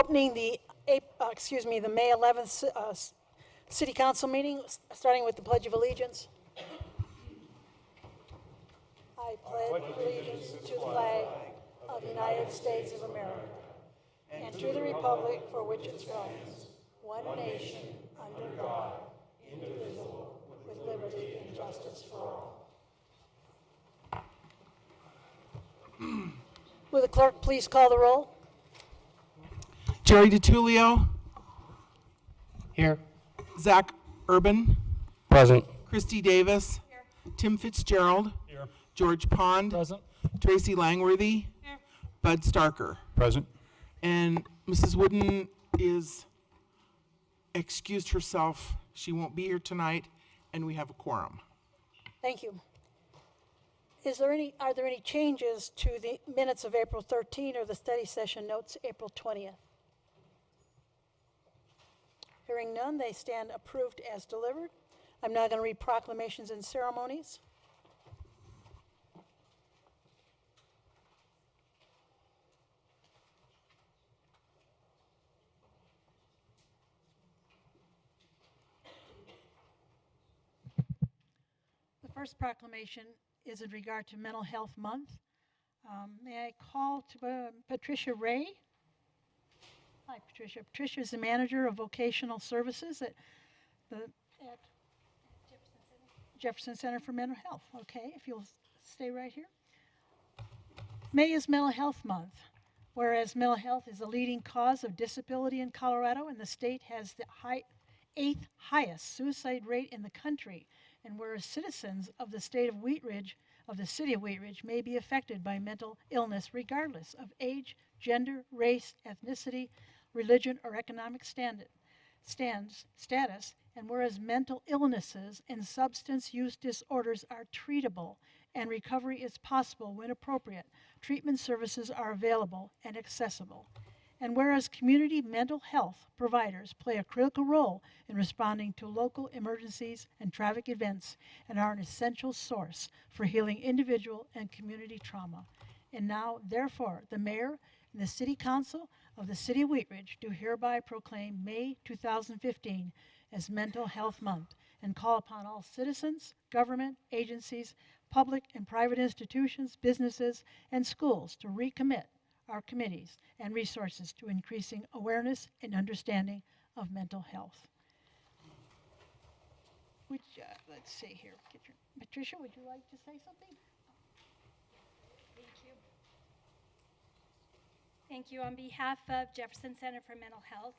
opening the May 11th City Council meeting, starting with the Pledge of Allegiance. I pledge allegiance to the flag of the United States of America and to the republic for which it stands, one nation, under God, indivisible, with liberty and justice for all. Will the clerk please call the roll? Jerry DiTullio. Here. Zach Urban. Present. Christy Davis. Here. Tim Fitzgerald. Here. George Pond. Present. Tracy Langworthy. Here. Bud Starker. Present. And Mrs. Wooden is excused herself. She won't be here tonight, and we have a quorum. Thank you. Are there any changes to the minutes of April 13 or the study session notes April 20th? Hearing none, they stand approved as delivered. I'm now going to read proclamations and ceremonies. The first proclamation is in regard to Mental Health Month. May I call to Patricia Ray? Hi, Patricia. Patricia is the manager of vocational services at Jefferson Center for Mental Health. Okay, if you'll stay right here. May is Mental Health Month. Whereas mental health is the leading cause of disability in Colorado, and the state has the 8th highest suicide rate in the country, and whereas citizens of the state of Wheat Ridge, of the city of Wheat Ridge, may be affected by mental illness regardless of age, gender, race, ethnicity, religion, or economic status, and whereas mental illnesses and substance use disorders are treatable and recovery is possible when appropriate, treatment services are available and accessible. And whereas community mental health providers play a critical role in responding to local emergencies and traffic events and are an essential source for healing individual and community trauma. And now, therefore, the mayor and the city council of the city of Wheat Ridge do hereby proclaim May 2015 as Mental Health Month and call upon all citizens, government, agencies, public and private institutions, businesses, and schools to recommit our committees and resources to increasing awareness and understanding of mental health. Let's see here. Patricia, would you like to say something? Thank you. Thank you. On behalf of Jefferson Center for Mental Health,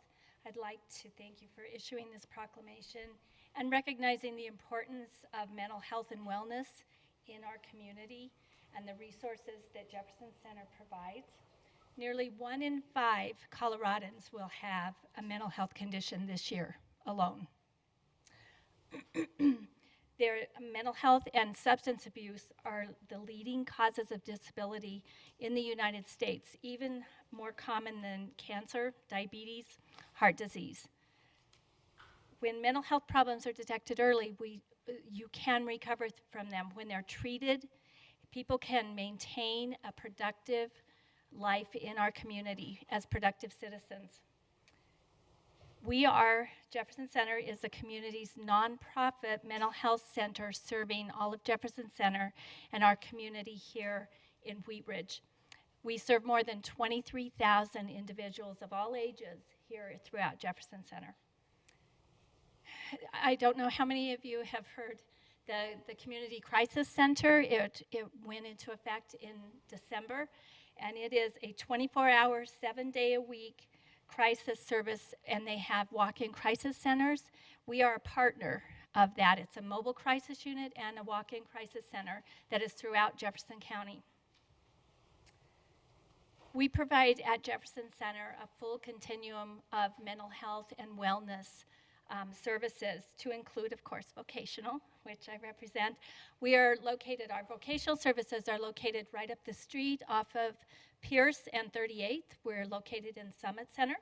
I'd like to thank you for issuing this proclamation and recognizing the importance of mental health and wellness in our community and the resources that Jefferson Center provides. Nearly 1 in 5 Coloradans will have a mental health condition this year alone. Their mental health and substance abuse are the leading causes of disability in the United States, even more common than cancer, diabetes, heart disease. When mental health problems are detected early, you can recover from them. When they're treated, people can maintain a productive life in our community as productive citizens. Jefferson Center is the community's nonprofit mental health center serving all of Jefferson Center and our community here in Wheat Ridge. We serve more than 23,000 individuals of all ages here throughout Jefferson Center. I don't know how many of you have heard the Community Crisis Center. It went into effect in December, and it is a 24-hour, 7-day-a-week crisis service, and they have walk-in crisis centers. We are a partner of that. It's a mobile crisis unit and a walk-in crisis center that is throughout Jefferson County. We provide at Jefferson Center a full continuum of mental health and wellness services, to include, of course, vocational, which I represent. Our vocational services are located right up the street off of Pierce and 38th. We're located in Summit Center.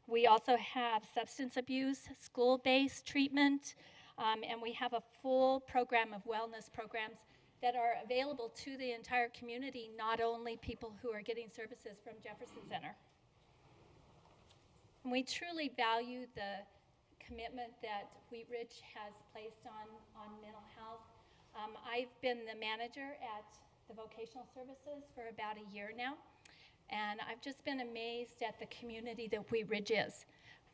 We also have substance abuse, school-based treatment, and we have a full program of wellness programs that are available to the entire community, not only people who are getting services from Jefferson Center. And we truly value the commitment that Wheat Ridge has placed on mental health. I've been the manager at the vocational services for about a year now, and I've just been amazed at the community that Wheat Ridge is.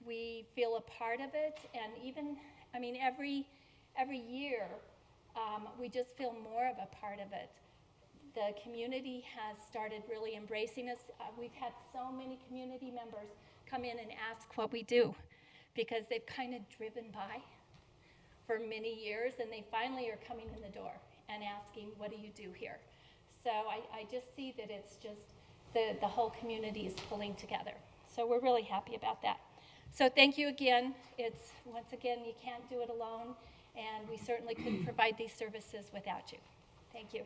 We feel a part of it, and even, I mean, every year, we just feel more of a part of it. The community has started really embracing us. We've had so many community members come in and ask what we do, because they've kind of driven by for many years, and they finally are coming in the door and asking, what do you do here? So I just see that it's just the whole community is pulling together. So we're really happy about that. So thank you again. It's, once again, you can't do it alone, and we certainly couldn't provide these services without you. Thank you.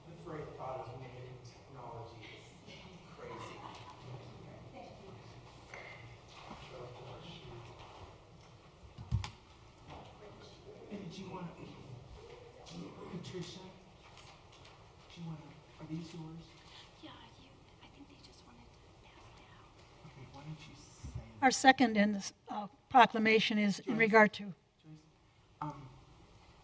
The very thought of negative technology is crazy. And did you want, Patricia? Do you want, are these yours? Yeah, I think they just wanted to pass down. Okay, why don't you say that? Our second in this proclamation is in regard to. Joyce,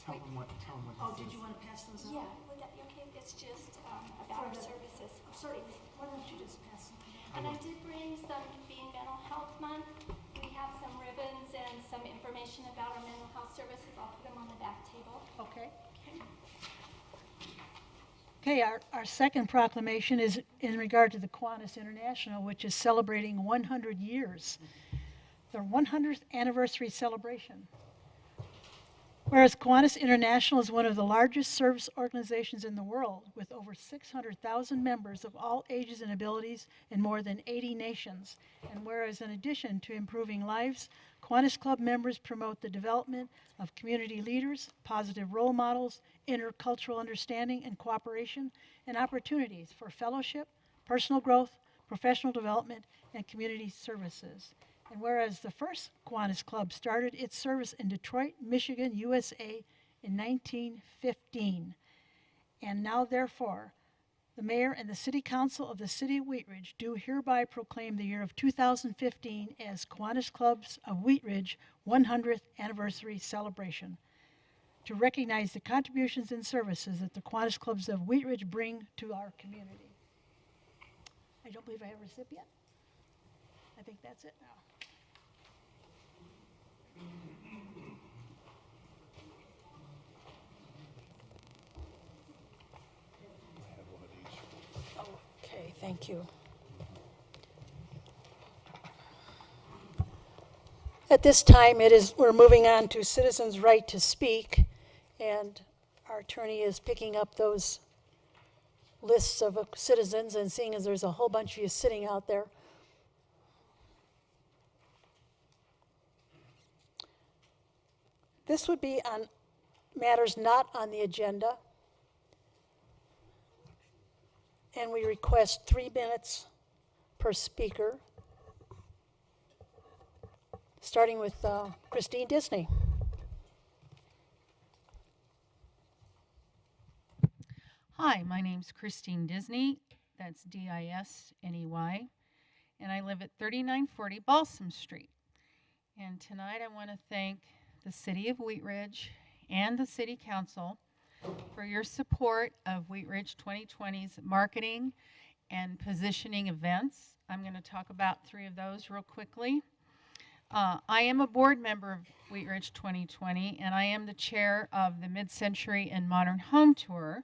tell them what this Oh, is. did you want to pass those Yeah, out? would that be okay? It's just about our services. Certainly. Why don't you just pass them? And I did bring some, being Mental Health Month, we have some ribbons and some information about our mental health services. I'll put them on the back table. Okay. Okay, our second proclamation is in regard to the Kiwanis International, which is celebrating 100 years, their 100th anniversary celebration. Whereas Kiwanis International is one of the largest service organizations in the world, with over 600,000 members of all ages and abilities in more than 80 nations. And whereas in addition to improving lives, Kiwanis Club members promote the development of community leaders, positive role models, intercultural understanding and cooperation, and opportunities for fellowship, personal growth, professional development, and community services. And whereas the first Kiwanis Club started its service in Detroit, Michigan, USA in 1915. And now therefore, the mayor and the city council of the city of Wheat Ridge do hereby proclaim the year of 2015 as Kiwanis Clubs of Wheat Ridge 100th anniversary celebration, to recognize the contributions and services that the Kiwanis Clubs of Wheat Ridge bring to our community. I don't believe I have a recipient. I think that's it now. Okay, thank you. At this time, we're moving on to citizens' right to speak, and our attorney is picking up those lists of citizens, and seeing as there's a whole bunch of you sitting out there. This would be on matters not on the agenda. And we request 3 minutes per speaker, starting with Christine Disney. Hi, my name's Christine Disney. That's D-I-S-N-E-Y. And I live at 3940 Balsam Street. And tonight I want to thank the City of Wheat Ridge and the City Council for your support of Wheat Ridge 2020's marketing and positioning events. I'm going to talk about 3 of those real quickly. I am a board member of Wheat Ridge 2020, and I am the chair of the Mid-Century and Modern Home Tour,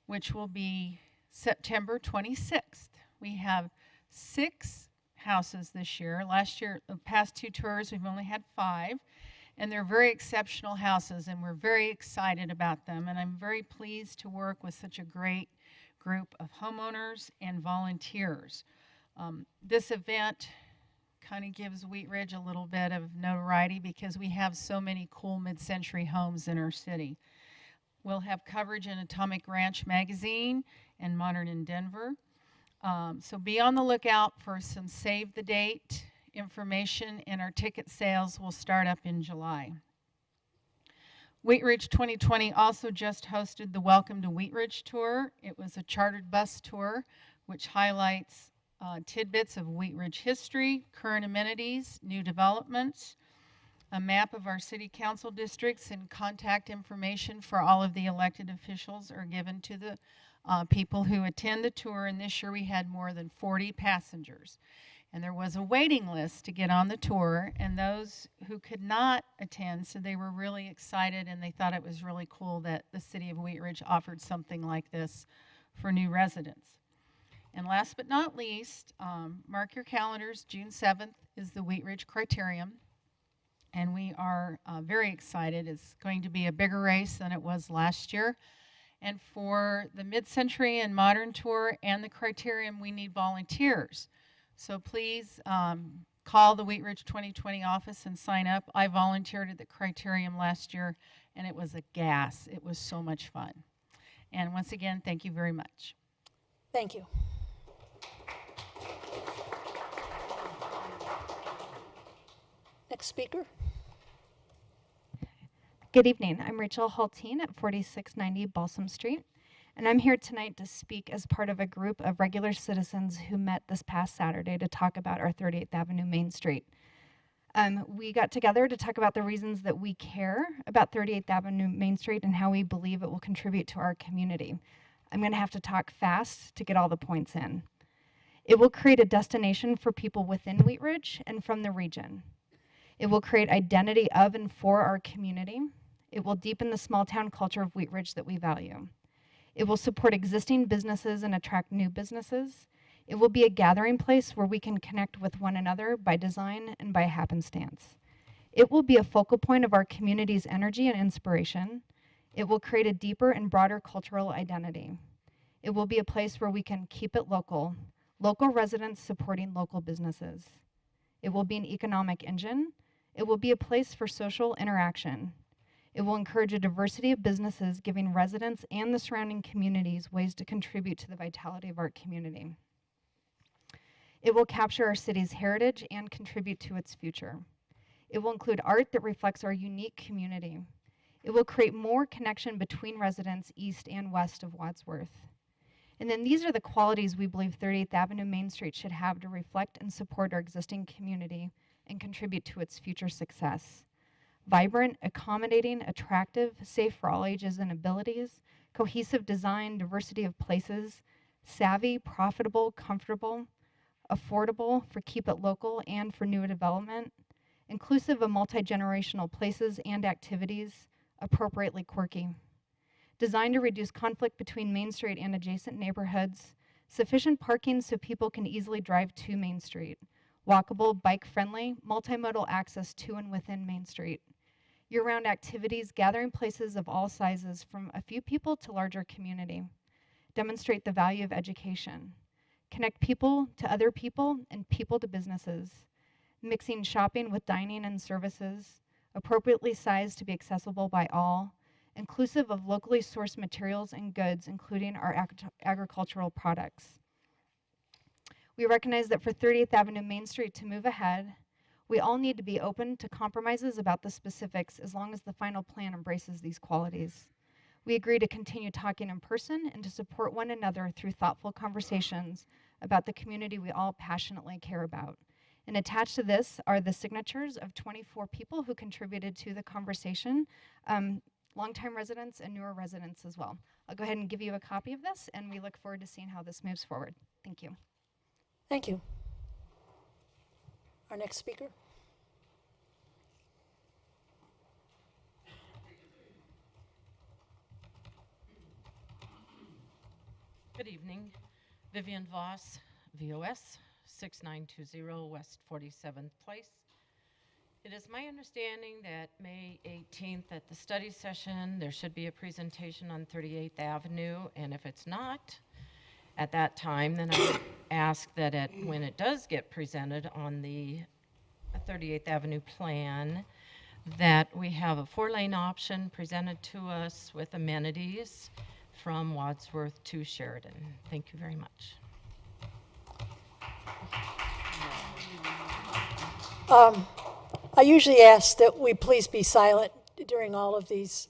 which will be September 26th. We have 6 houses this year. Last year, the past 2 tours, we've only had 5. And they're very exceptional houses, and we're very excited about them. And I'm very pleased to work with such a great group of homeowners and volunteers. This event kind of gives Wheat Ridge a little bit of notoriety because we have so many cool mid-century homes in our city. We'll have coverage in Atomic Ranch Magazine and Modern in Denver. So be on the lookout for some save the date information, and our ticket sales will start up in July. Wheat Ridge 2020 also just hosted the Welcome to Wheat Ridge tour. It was a chartered bus tour which highlights tidbits of Wheat Ridge history, current amenities, new developments, a map of our city council districts, and contact information for all of the elected officials are given to the people who attend the tour. And this year we had more than 40 passengers. And there was a waiting list to get on the tour, and those who could not attend, so they were really excited and they thought it was really cool that the city of Wheat Ridge offered something like this for new residents. And last but not least, mark your calendars, June 7th is the Wheat Ridge Criterium, and we are very excited. It's going to be a bigger race than it was last year. And for the Mid-Century and Modern Tour and the Criterium, we need volunteers. So please call the Wheat Ridge 2020 office and sign up. I volunteered at the Criterium last year, and it was a gas. It was so much fun. And once again, thank you very much. Thank you. Next speaker. Good evening. I'm Rachel Haltine at 4690 Balsam Street, and I'm here tonight to speak as part of a group of regular citizens who met this past Saturday to talk about our 38th Avenue Main Street. We got together to talk about the reasons that we care about 38th Avenue Main Street and how we believe it will contribute to our community. I'm going to have to talk fast to get all the points in. It will create a destination for people within Wheat Ridge and from the region. It will create identity of and for our community. It will deepen the small town culture of Wheat Ridge that we value. It will support existing businesses and attract new businesses. It will be a gathering place where we can connect with one another by design and by happenstance. It will be a focal point of our community's energy and inspiration. It will create a deeper and broader cultural identity. It will be a place where we can keep it local, local residents supporting local businesses. It will be an economic engine. It will be a place for social interaction. It will encourage a diversity of businesses, giving residents and the surrounding communities ways to contribute to the vitality of our community. It will capture our city's heritage and contribute to its future. It will include art that reflects our unique community. It will create more connection between residents east and west of Wadsworth. And then these are the qualities we believe 38th Avenue Main Street should have to reflect and support our existing community and contribute to its future success. Vibrant, accommodating, attractive, safe for all ages and abilities, cohesive design, diversity of places, savvy, profitable, comfortable, affordable for keep it local and for new development, inclusive of multi-generational places and activities, appropriately quirky. Designed to reduce conflict between Main Street and adjacent neighborhoods, sufficient parking so people can easily drive to Main Street, walkable, bike-friendly, multimodal access to and within Main Street. Year-round activities, gathering places of all sizes from a few people to larger community. Demonstrate the value of education. Connect people to other people and people to businesses. Mixing shopping with dining and services. Appropriately sized to be accessible by all. Inclusive of locally sourced materials and goods, including our agricultural products. We recognize that for 38th Avenue Main Street to move ahead, we all need to be open to compromises about the specifics as long as the final plan embraces these qualities. We agree to continue talking in person and to support one another through thoughtful conversations about the community we all passionately care about. And attached to this are the signatures of 24 people who contributed to the conversation, longtime residents and newer residents as well. I'll go ahead and give you a copy of this, and we look forward to seeing how this moves forward. Thank you. Thank you. Our next speaker. Good evening. Vivian Voss, VOS, 6920 West 47th Place. It is my understanding that May 18th at the study session, there should be a presentation on 38th Avenue, and if it's not at that time, then I would ask that when it does get presented on the 38th Avenue plan, that we have a 4-lane option presented to us with amenities from Wadsworth to Sheridan. Thank you very much. I usually ask that we please be silent during all of these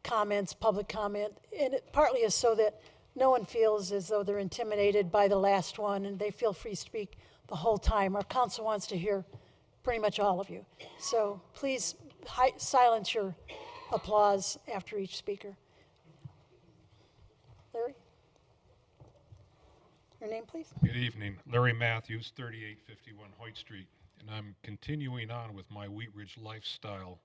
comments, public comment, and it partly is so that no one feels as though they're intimidated by the last one and they feel free to speak the whole time. Our council wants to hear pretty much all of you. So please silence your applause after each speaker. Larry? Your name, please? Good evening. Larry Matthews, 3851 Hoyt Street, and I'm continuing on with my Wheat Ridge lifestyle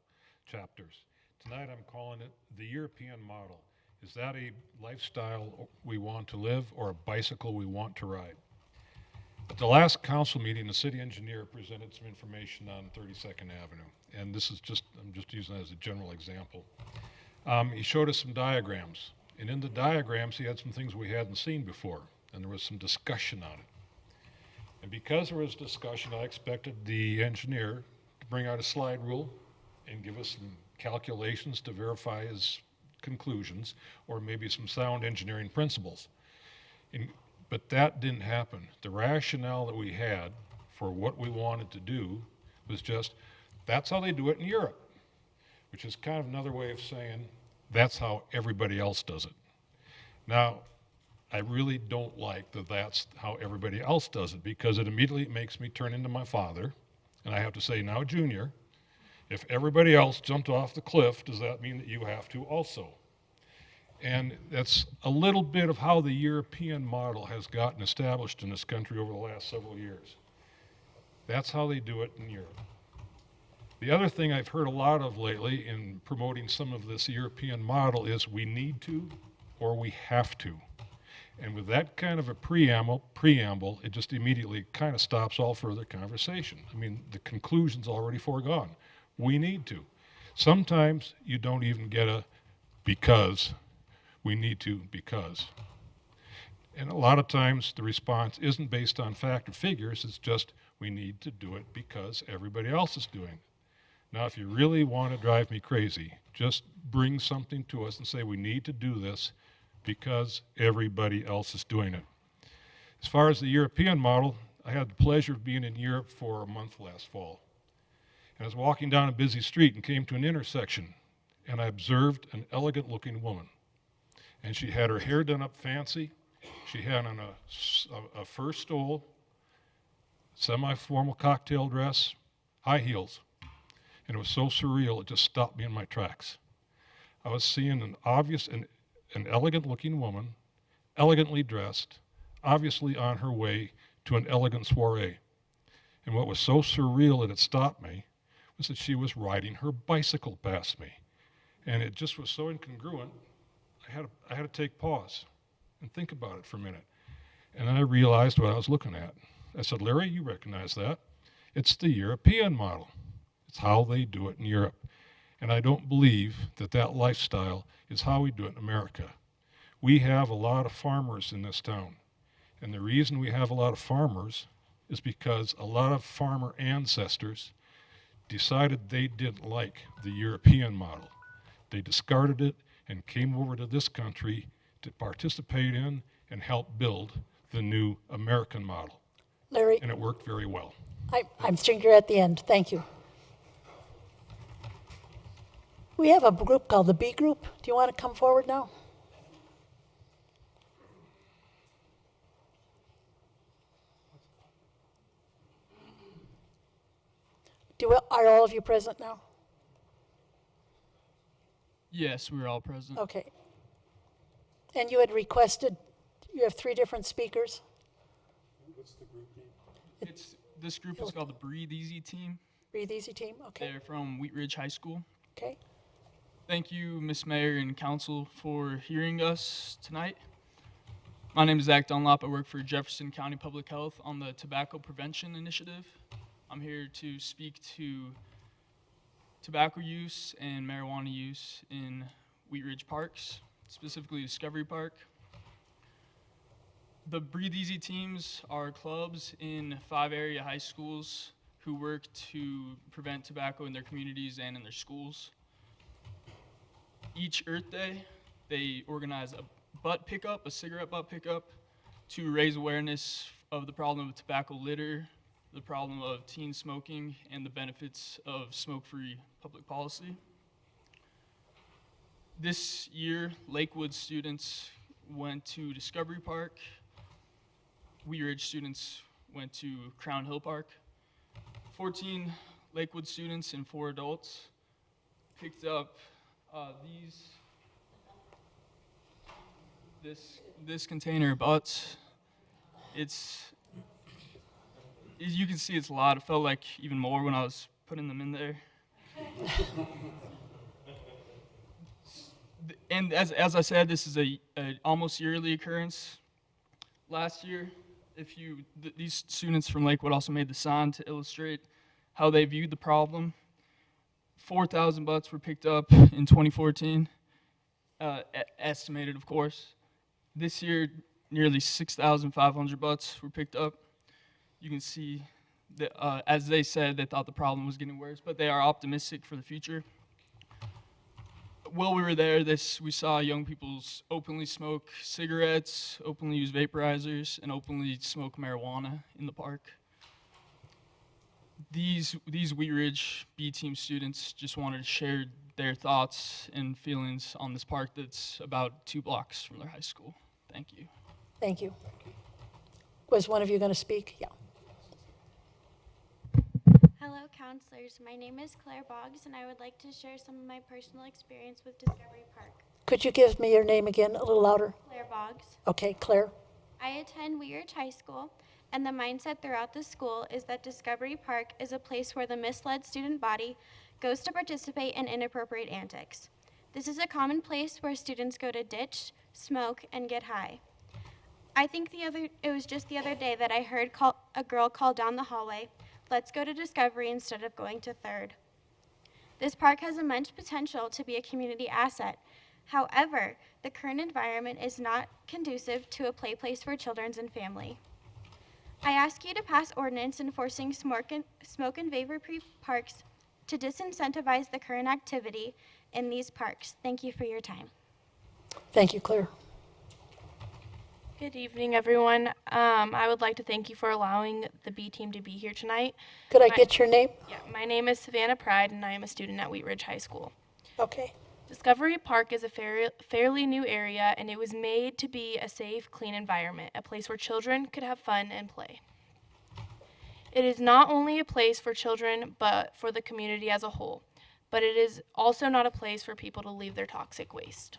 chapters. Tonight I'm calling it the European model. Is that a lifestyle we want to live or a bicycle we want to ride? At the last council meeting, the city engineer presented some information on 32nd Avenue, and this is I'm just using it as a general example. He showed us some diagrams, and in the diagrams he had some things we hadn't seen before, and there was some discussion on it. And because there was discussion, I expected the engineer to bring out a slide rule and give us some calculations to verify his conclusions, or maybe some sound engineering principles. But that didn't happen. The rationale that we had for what we wanted to do was just, that's how they do it in Europe, which is kind of another way of saying, that's how everybody else does it. Now, I really don't like that that's how everybody else does it, because it immediately makes me turn into my father, and I have to say, now, Junior, if everybody else jumped off the cliff, does that mean that you have to also? And that's a little bit of how the European model has gotten established in this country over the last several years. That's how they do it in Europe. The other thing I've heard a lot of lately in promoting some of this European model is we need to or we have to. And with that kind of a preamble, it just immediately kind of stops all further conversation. I mean, the conclusion's already foregone. We need to. Sometimes you don't even get a because. We need to because. And a lot of times the response isn't based on fact or figures, it's just we need to do it because everybody else is doing it. Now, if you really want to drive me crazy, just bring something to us and say we need to do this because everybody else is doing it. As far as the European model, I had the pleasure of being in Europe for a month last fall. And I was walking down a busy street and came to an intersection, and I observed an elegant-looking woman. And she had her hair done up fancy. She had on a fur stole, semi-formal cocktail dress, high heels. And it was so surreal, it just stopped me in my tracks. I was seeing an elegant-looking woman, elegantly dressed, obviously on her way to an elegant soiree. And what was so surreal that it stopped me was that she was riding her bicycle past me. And it just was so incongruent, I had to take pause and think about it for a minute. And then I realized what I was looking at. I said, Larry, you recognize that. It's the European model. It's how they do it in Europe. And I don't believe that that lifestyle is how we do it in America. We have a lot of farmers in this town. And the reason we have a lot of farmers is because a lot of farmer ancestors decided they didn't like the European model. They discarded it and came over to this country to participate in and help build the new American model. Larry, And it worked very well. I'm seeing you're at the end. Thank you. We have a group called the B Group. Do you want to come forward now? Are all of you present now? Yes, we were all present. Okay. And you had requested, you have 3 different speakers? This group is called the Breathe Easy Team. Breathe Easy Team, okay. They're from Wheat Ridge High School. Okay. Thank you, Ms. Mayor and Council, for hearing us tonight. My name is Zach Dunlop. I work for Jefferson County Public Health on the Tobacco Prevention Initiative. I'm here to speak to tobacco use and marijuana use in Wheat Ridge parks, specifically Discovery Park. The Breathe Easy teams are clubs in 5 area high schools who work to prevent tobacco in their communities and in their schools. Each Earth Day, they organize a cigarette butt pickup, to raise awareness of the problem of tobacco litter, the problem of teen smoking, and the benefits of smoke-free public policy. This year, Lakewood students went to Discovery Park. Wheat Ridge students went to Crown Hill Park. 14 Lakewood students and 4 adults picked up this container of butts. You can see it's a lot. It felt like even more when I was putting them in there. And as I said, this is a almost yearly occurrence. Last year, these students from Lakewood also made the sign to illustrate how they viewed the problem. 4,000 butts were picked up in 2014, estimated, of course. This year, nearly 6,500 butts were picked up. You can see that, as they said, they thought the problem was getting worse, but they are optimistic for the future. While we were there, we saw young people openly smoke cigarettes, openly use vaporizers, and openly smoke marijuana in the park. These Wheat Ridge B Team students just wanted to share their thoughts and feelings on this park that's about 2 blocks from their high school. Thank you. Thank you. Was one of you going to speak? Yeah. Hello, counselors. My name is Claire Boggs, and I would like to share some of my personal experience with Discovery Park. Could you give me your name again, a little louder? Claire Boggs. Okay, Claire. I attend Wheat Ridge High School, and the mindset throughout the school is that Discovery Park is a place where the misled student body goes to participate in inappropriate antics. This is a common place where students go to ditch, smoke, and get high. I think it was just the other day that I heard a girl call down the hallway, "Let's go to Discovery instead of going to Third." This park has immense potential to be a community asset. However, the current environment is not conducive to a play place for children and family. I ask you to pass ordinance enforcing smoke and vapor-free parks to disincentivize the current activity in these parks. Thank you for your time. Thank you, Claire. Good evening, everyone. I would like to thank you for allowing the B Team to be here tonight. Could I get your name? Yeah, my name is Savannah Pride, and I am a student at Wheat Ridge High School. Okay. Discovery Park is a fairly new area, and it was made to be a safe, clean environment, a place where children could have fun and play. It is not only a place for children, but for the community as a whole, but it is also not a place for people to leave their toxic waste.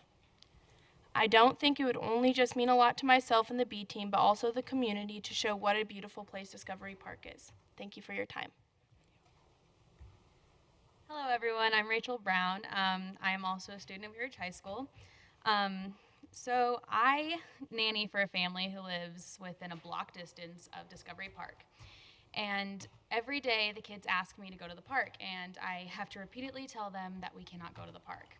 I don't think it would only just mean a lot to myself and the B Team, but also the community to show what a beautiful place Discovery Park is. Thank you for your time. Hello, everyone. I'm Rachel Brown. I am also a student at Wheat Ridge High School. So I nanny for a family who lives within a block distance of Discovery Park. And every day the kids ask me to go to the park, and I have to repeatedly tell them that we cannot go to the park.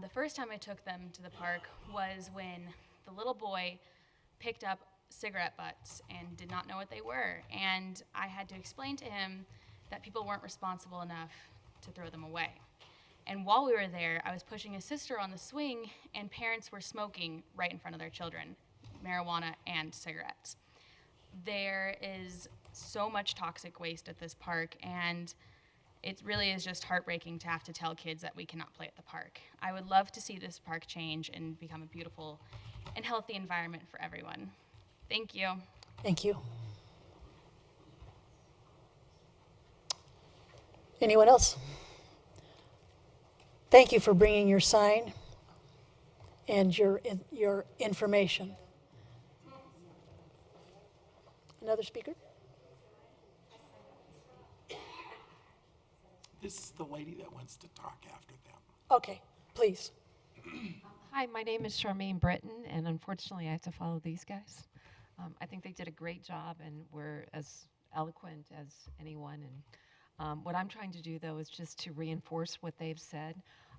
The first time I took them to the park was when the little boy picked up cigarette butts and did not know what they were. And I had to explain to him that people weren't responsible enough to throw them away. And while we were there, I was pushing his sister on the swing, and parents were smoking right in front of their children, marijuana and cigarettes. There is so much toxic waste at this park, and it really is just heartbreaking to have to tell kids that we cannot play at the park. I would love to see this park change and become a beautiful and healthy environment for everyone. Thank you. Thank you. Anyone else? Thank you for bringing your sign and your information. Another speaker? This is the lady that wants to talk after them. Okay, please. Hi, my name is Charmaine Britton, and unfortunately I have to follow these guys. I think they did a great job and were as eloquent as anyone. And what I'm trying to do, though, is just to reinforce what they've said.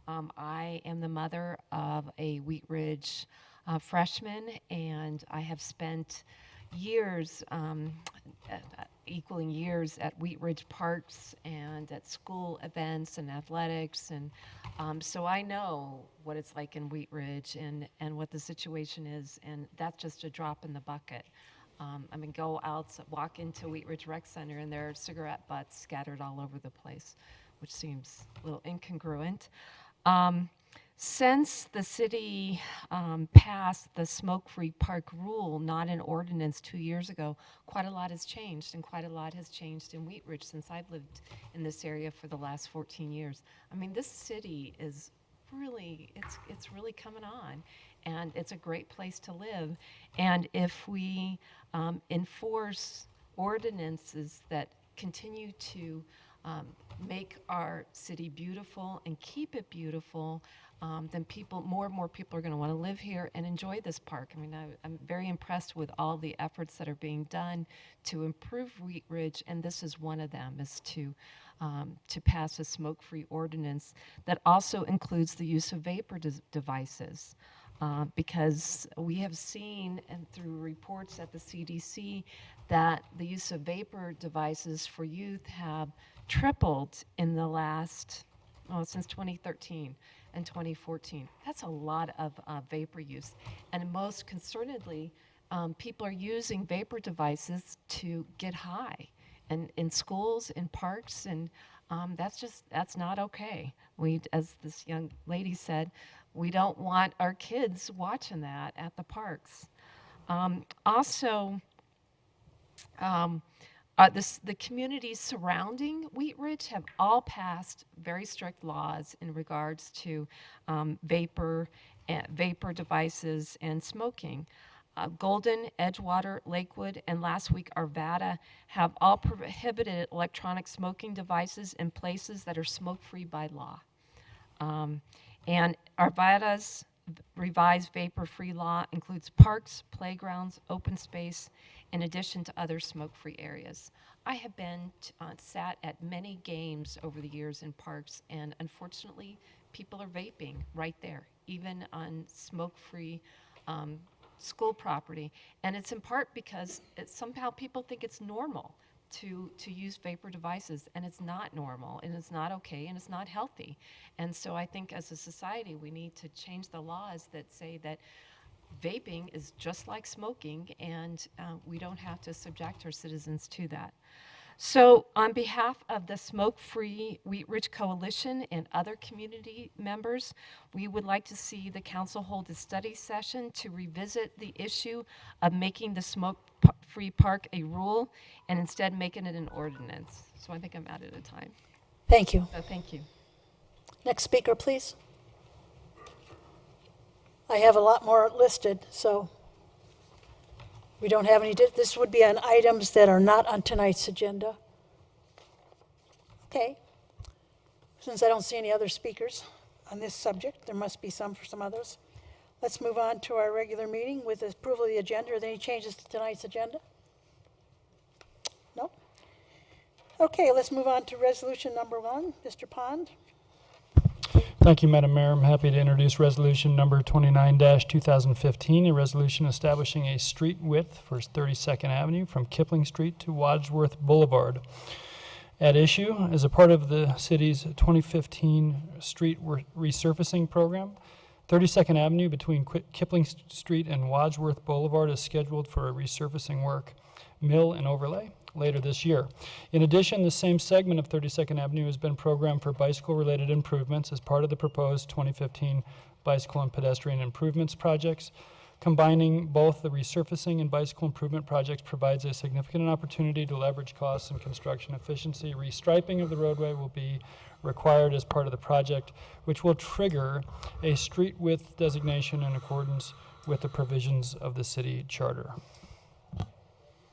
I am the mother of a Wheat Ridge freshman, and I have spent years equaling years at Wheat Ridge Parks and at school events and athletics. And so I know what it's like in Wheat Ridge and what the situation is. And that's just a drop in the bucket. I mean, go out, walk into Wheat Ridge Rec Center, and there are cigarette butts scattered all over the place, which seems a little incongruent. Since the city passed the smoke-free park rule, not an ordinance 2 years ago, quite a lot has changed, and quite a lot has changed in Wheat Ridge since I've lived in this area for the last 14 years. I mean, this city is really, it's really coming on, and it's a great place to live. And if we enforce ordinances that continue to make our city beautiful and keep it beautiful, then more and more people are going to want to live here and enjoy this park. I mean, I'm very impressed with all the efforts that are being done to improve Wheat Ridge, and this is one of them, is to pass a smoke-free ordinance that also includes the use of vapor devices. Because we have seen, and through reports at the CDC, that the use of vapor devices for youth have tripled in the last, since 2013 and 2014. That's a lot of vapor use. And most concernedly, people are using vapor devices to get high, and in schools, in parks, and that's not okay. As this young lady said, we don't want our kids watching that at the parks. The communities surrounding Wheat Ridge have all passed very strict laws in regards to vapor devices and smoking. Golden, Edgewater, Lakewood, and last week Arvada have all prohibited electronic smoking devices in places that are smoke-free by law. And Arvada's revised vapor-free law includes parks, playgrounds, open space, in addition to other smoke-free areas. I have been sat at many games over the years in parks, and unfortunately, people are vaping right there, even on smoke-free school property. And it's in part because somehow people think it's normal to use vapor devices, and it's not normal, and it's not okay, and it's not healthy. And so I think as a society, we need to change the laws that say that vaping is just like smoking, and we don't have to subject our citizens to that. So on behalf of the Smoke-Free Wheat Ridge Coalition and other community members, we would like to see the council hold a study session to revisit the issue of making the smoke-free park a rule and instead making it an ordinance. So I think I'm out at a time. Thank you. So thank you. Next speaker, please. I have a lot more listed, so we don't have any. This would be on items that are not on tonight's agenda. Okay. Since I don't see any other speakers on this subject, there must be some for some others. Let's move on to our regular meeting with the approval of the agenda. Are there any changes to tonight's agenda? No? Okay, let's move on to resolution number 1. Mr. Pond. Thank you, Madam Mayor. I'm happy to introduce resolution number 29-2015, a resolution establishing a street width for 32nd Avenue from Kipling Street to Wadsworth Boulevard. At issue, as a part of the city's 2015 street resurfacing program, 32nd Avenue between Kipling Street and Wadsworth Boulevard is scheduled for a resurfacing work, mill and overlay, later this year. In addition, the same segment of 32nd Avenue has been programmed for bicycle-related improvements as part of the proposed 2015 bicycle and pedestrian improvements projects. Combining both the resurfacing and bicycle improvement projects provides a significant opportunity to leverage costs and construction efficiency. Restriping of the roadway will be required as part of the project, which will trigger a street width designation in accordance with the provisions of the city charter.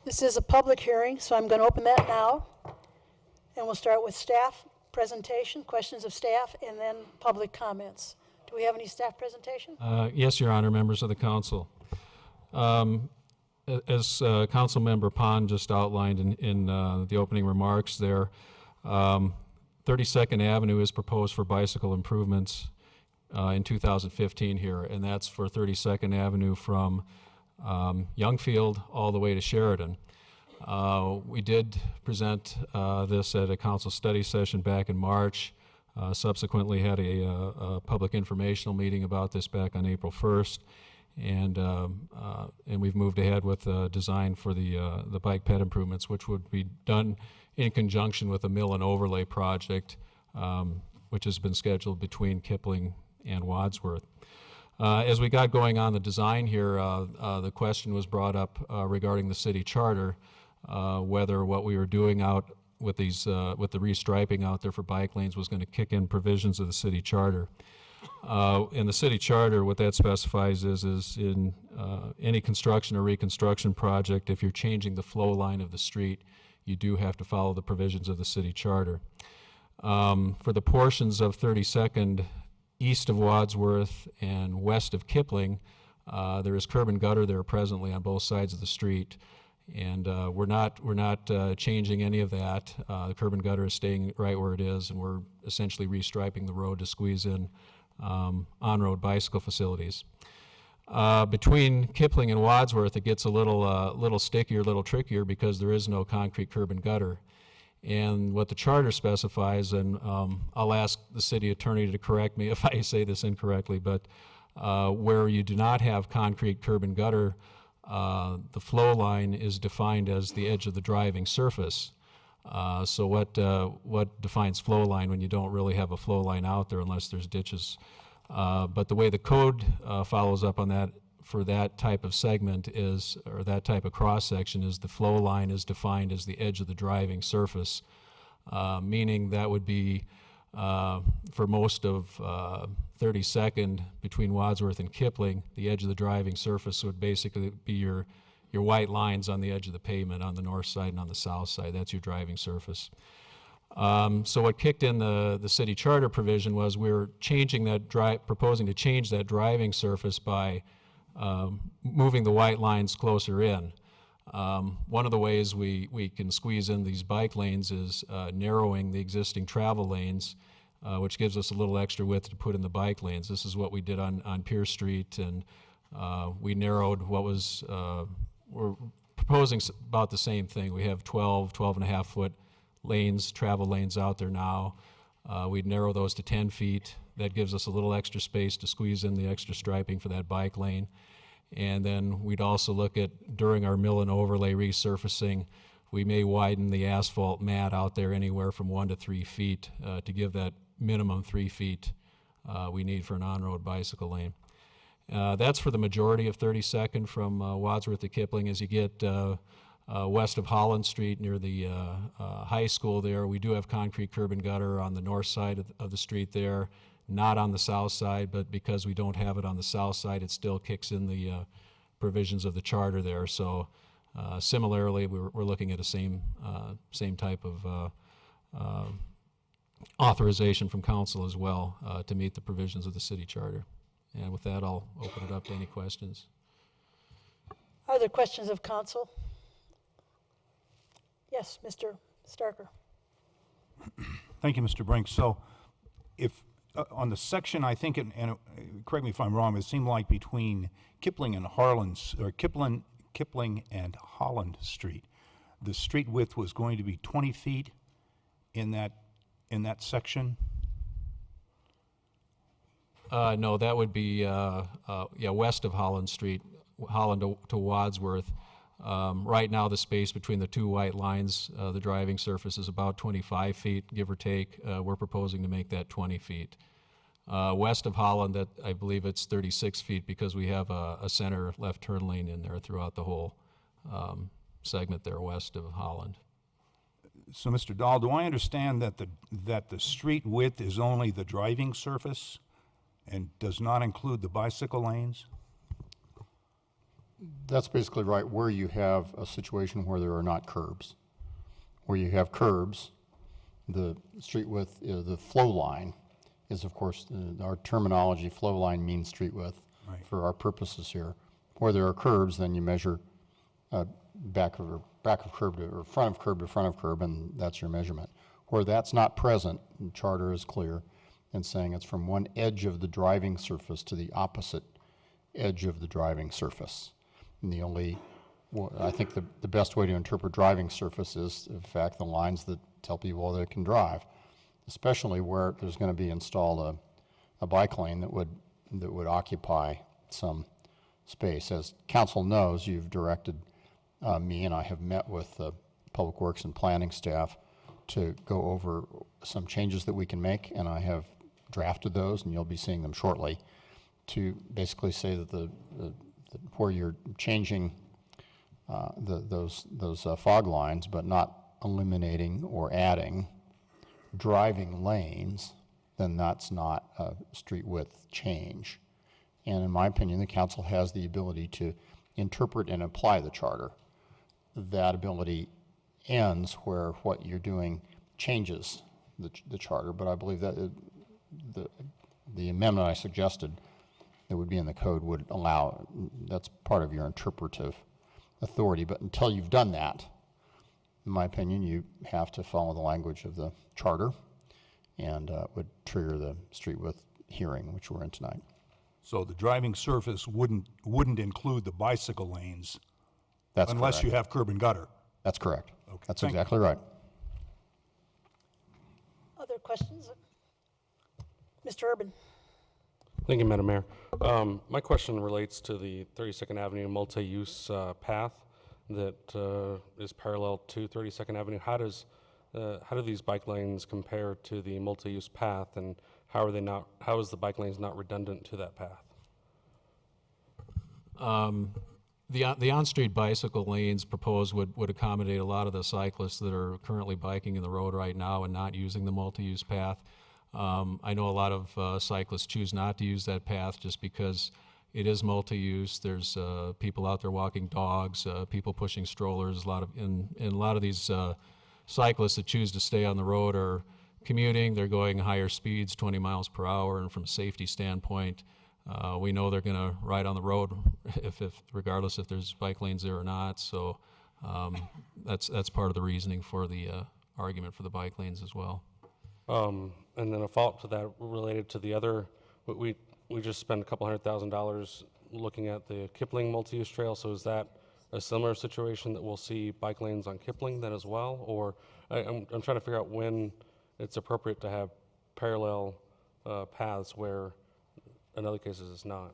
This is a public hearing, so I'm going to open that now. And we'll start with staff presentation, questions of staff, and then public comments. Do we have any staff presentation? Yes, Your Honor, members of the council. As Council Member Pond just outlined in the opening remarks there, 32nd Avenue is proposed for bicycle improvements in 2015 here, and that's for 32nd Avenue from Youngfield all the way to Sheridan. We did present this at a council study session back in March. Subsequently had a public informational meeting about this back on April 1st. And we've moved ahead with design for the bike ped improvements, which would be done in conjunction with a mill and overlay project, which has been scheduled between Kipling and Wadsworth. As we got going on the design here, the question was brought up regarding the city charter, whether what we were doing out with these with the restriping out there for bike lanes was going to kick in provisions of the city charter. In the city charter, what that specifies is in any construction or reconstruction project, if you're changing the flow line of the street, you do have to follow the provisions of the city charter. For the portions of 32nd east of Wadsworth and west of Kipling, there is curb and gutter there presently on both sides of the street, and we're not changing any of that. The curb and gutter is staying right where it is, and we're essentially restriping the road to squeeze in on-road bicycle facilities. Between Kipling and Wadsworth, it gets a little stickier, a little trickier, because there is no concrete curb and gutter. And what the charter specifies, and I'll ask the city attorney to correct me if I say this incorrectly, but where you do not have concrete curb and gutter, the flow line is defined as the edge of the driving surface. So what defines flow line when you don't really have a flow line out there unless there's ditches? But the way the code follows up on that for that type of segment is, or that type of cross section, is the flow line is defined as the edge of the driving surface, meaning that would be for most of 32nd between Wadsworth and Kipling, the edge of the driving surface would basically be your white lines on the edge of the pavement on the north side and on the south side. That's your driving surface. So what kicked in the city charter provision was we were changing that proposing to change that driving surface by moving the white lines closer in. One of the ways we can squeeze in these bike lanes is narrowing the existing travel lanes, which gives us a little extra width to put in the bike lanes. This is what we did on Pierce Street, and we narrowed what was, we're proposing about the same thing. We have 12 and a half foot lanes, travel lanes out there now. We'd narrow those to 10 feet. That gives us a little extra space to squeeze in the extra striping for that bike lane. And then we'd also look at, during our mill and overlay resurfacing, we may widen the asphalt mat out there anywhere from 1 to 3 feet to give that minimum 3 feet we need for an on-road bicycle lane. That's for the majority of 32nd from Wadsworth to Kipling. As you get west of Holland Street near the high school there, we do have concrete curb and gutter on the north side of the street there, not on the south side, but because we don't have it on the south side, it still kicks in the provisions of the charter there. So similarly, we're looking at a same type of authorization from council as well to meet the provisions of the city charter. And with that, I'll open it up to any questions. Are there questions of council? Yes, Mr. Starker. Thank you, Mr. Brink. So if on the section, I think, and correct me if I'm wrong, it seemed like between Kipling and Kipling and Holland Street, the street width was going to be 20 feet in that section? No, that would be west of Holland Street, Holland to Wadsworth. Right now, the space between the two white lines, the driving surface, is about 25 feet, give or take. We're proposing to make that 20 feet. West of Holland, that I believe it's 36 feet because we have a center left turn lane in there throughout the whole segment there west of Holland. So, Mr. Dahl, do I understand that the street width is only the driving surface and does not include the bicycle lanes? That's basically right, where you have a situation where there are not curbs. Where you have curbs, the street width, the flow line is, of course, our terminology, flow line means street width for our purposes here. Where there are curbs, then you measure back of curb to, or front of curb to front of curb, and that's your measurement. Where that's not present, the charter is clear in saying it's from one edge of the driving surface to the opposite edge of the driving surface. And the only I think the best way to interpret driving surface is, in fact, the lines that tell people they can drive, especially where there's going to be installed a bike lane that would occupy some space. As council knows, you've directed me, and I have met with the Public Works and Planning staff to go over some changes that we can make, and I have drafted those, and you'll be seeing them shortly, to basically say that where you're changing those fog lines, but not eliminating or adding driving lanes, then that's not a street width change. And in my opinion, the council has the ability to interpret and apply the charter. That ability ends where what you're doing changes the charter, but I believe that the amendment I suggested that would be in the code would allow, that's part of your interpretive authority. But until you've done that, in my opinion, you have to follow the language of the charter, and would trigger the street width hearing, which we're in tonight. So the driving surface wouldn't include the bicycle lanes. That's unless correct. you have curb and gutter. That's correct. Okay, That's thank you. exactly right. Other questions? Mr. Urban? Thank you, Madam Mayor. My question relates to the 32nd Avenue multi-use path that is parallel to 32nd Avenue. How do these bike lanes compare to the multi-use path, and how is the bike lanes not redundant to that path? The on-street bicycle lanes proposed would accommodate a lot of the cyclists that are currently biking in the road right now and not using the multi-use path. I know a lot of cyclists choose not to use that path just because it is multi-use. There's people out there walking dogs, people pushing strollers. And a lot of these cyclists that choose to stay on the road are commuting. They're going higher speeds, 20 miles per hour, and from a safety standpoint, we know they're going to ride on the road regardless if there's bike lanes there or not. So that's part of the reasoning for the argument for the bike lanes as well. And then a follow-up to that related to the other, we just spent a couple $100,000 looking at the Kipling multi-use trail. So is that a similar situation that we'll see bike lanes on Kipling then as well? Or I'm trying to figure out when it's appropriate to have parallel paths where in other cases it's not.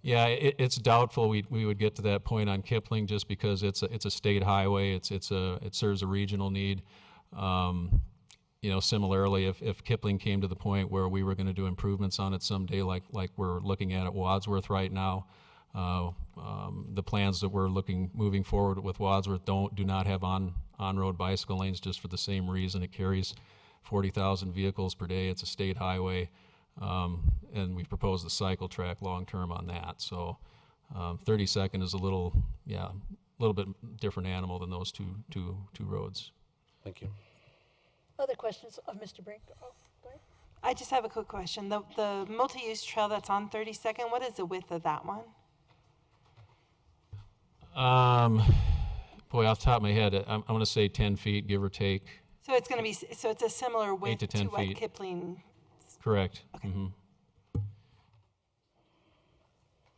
Yeah, it's doubtful we would get to that point on Kipling just because it's a state highway. It serves a regional need. Similarly, if Kipling came to the point where we were going to do improvements on it someday, like we're looking at Wadsworth right now, the plans that we're moving forward with Wadsworth do not have on-road bicycle lanes just for the same reason. It carries 40,000 vehicles per day. It's a state highway. And we've proposed the cycle track long-term on that. So 32nd is a little bit different animal than those two roads. Thank you. Other questions of Mr. Brink? Oh, go ahead. I just have a quick question. The multi-use trail that's on 32nd, what is the width of that one? Boy, off the top of my head, I'm going to say 10 feet, give or take. So it's going to be, so it's a similar width 8 to 10 what feet. Kipling. Correct. Okay. Mm-hmm.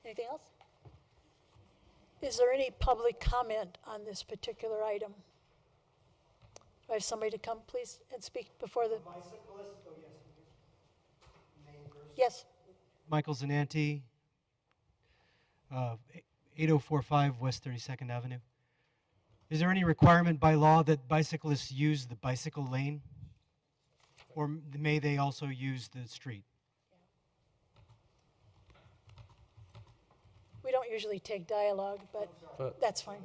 Anything else? Is there any public comment on this particular item? Do I have somebody to come, please, and speak before the... Yes. Michael Zananti, 8045 West 32nd Avenue. Is there any requirement by law that bicyclists use the bicycle lane? Or may they also use the street? We don't usually take dialogue, but that's fine.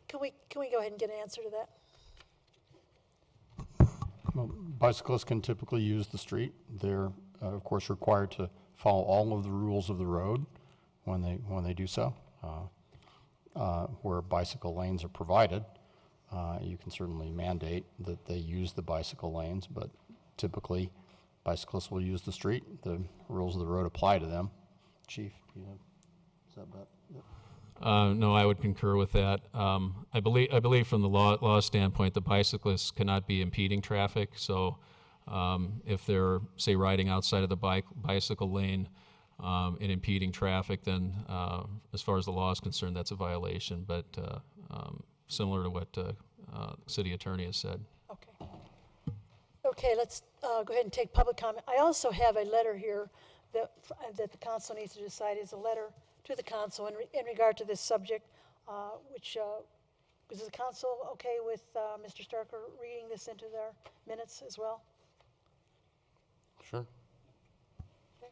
Can we go ahead and get an answer to that? Well, bicyclists can typically use the street. They're, of course, required to follow all of the rules of the road when they do so. Where bicycle lanes are provided, you can certainly mandate that they use the bicycle lanes, but typically bicyclists will use the street. The rules of the road apply to them. Chief, is that about it? No, I would concur with that. I believe from the law standpoint, the bicyclists cannot be impeding traffic. So if they're, say, riding outside of the bicycle lane, and impeding traffic, then as far as the law is concerned, that's a violation. But similar to what city attorney has said. Okay, let's go ahead and take public comment. I also have a letter here that the council needs to decide is a letter to the council in regard to this subject, which is the council okay with Mr. Starker reading this into their minutes as well? Sure. I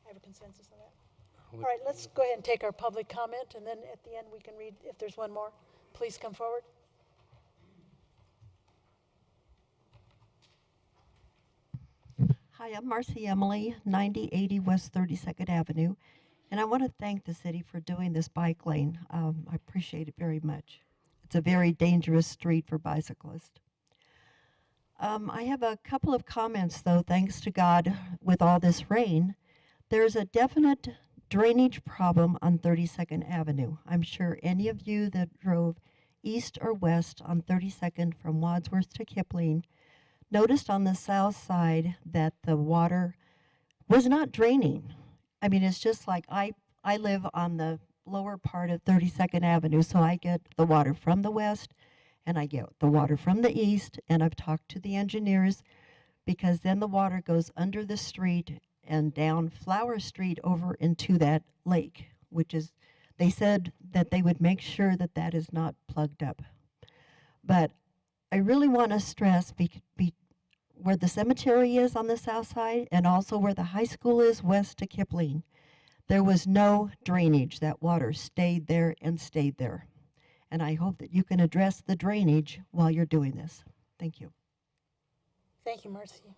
have a consensus on that. All right, let's go ahead and take our public comment, and then at the end we can read if there's one more. Please come forward. Hi, I'm Marcy Emily, 9080 West 32nd Avenue, and I want to thank the city for doing this bike lane. I appreciate it very much. It's a very dangerous street for bicyclists. I have a couple of comments, though, thanks to God, with all this rain. There's a definite drainage problem on 32nd Avenue. I'm sure any of you that drove east or west on 32nd from Wadsworth to Kipling noticed on the south side that the water was not draining. I mean, it's just like I live on the lower part of 32nd Avenue, so I get the water from the west and I get the water from the east, and I've talked to the engineers because then the water goes under the street and down Flower Street over into that lake, which is, they said that they would make sure that that is not plugged up. But I really want to stress where the cemetery is on the south side and also where the high school is west to Kipling, there was no drainage. That water stayed there and stayed there. And I hope that you can address the drainage while you're doing this. Thank you. Thank you, Marcy.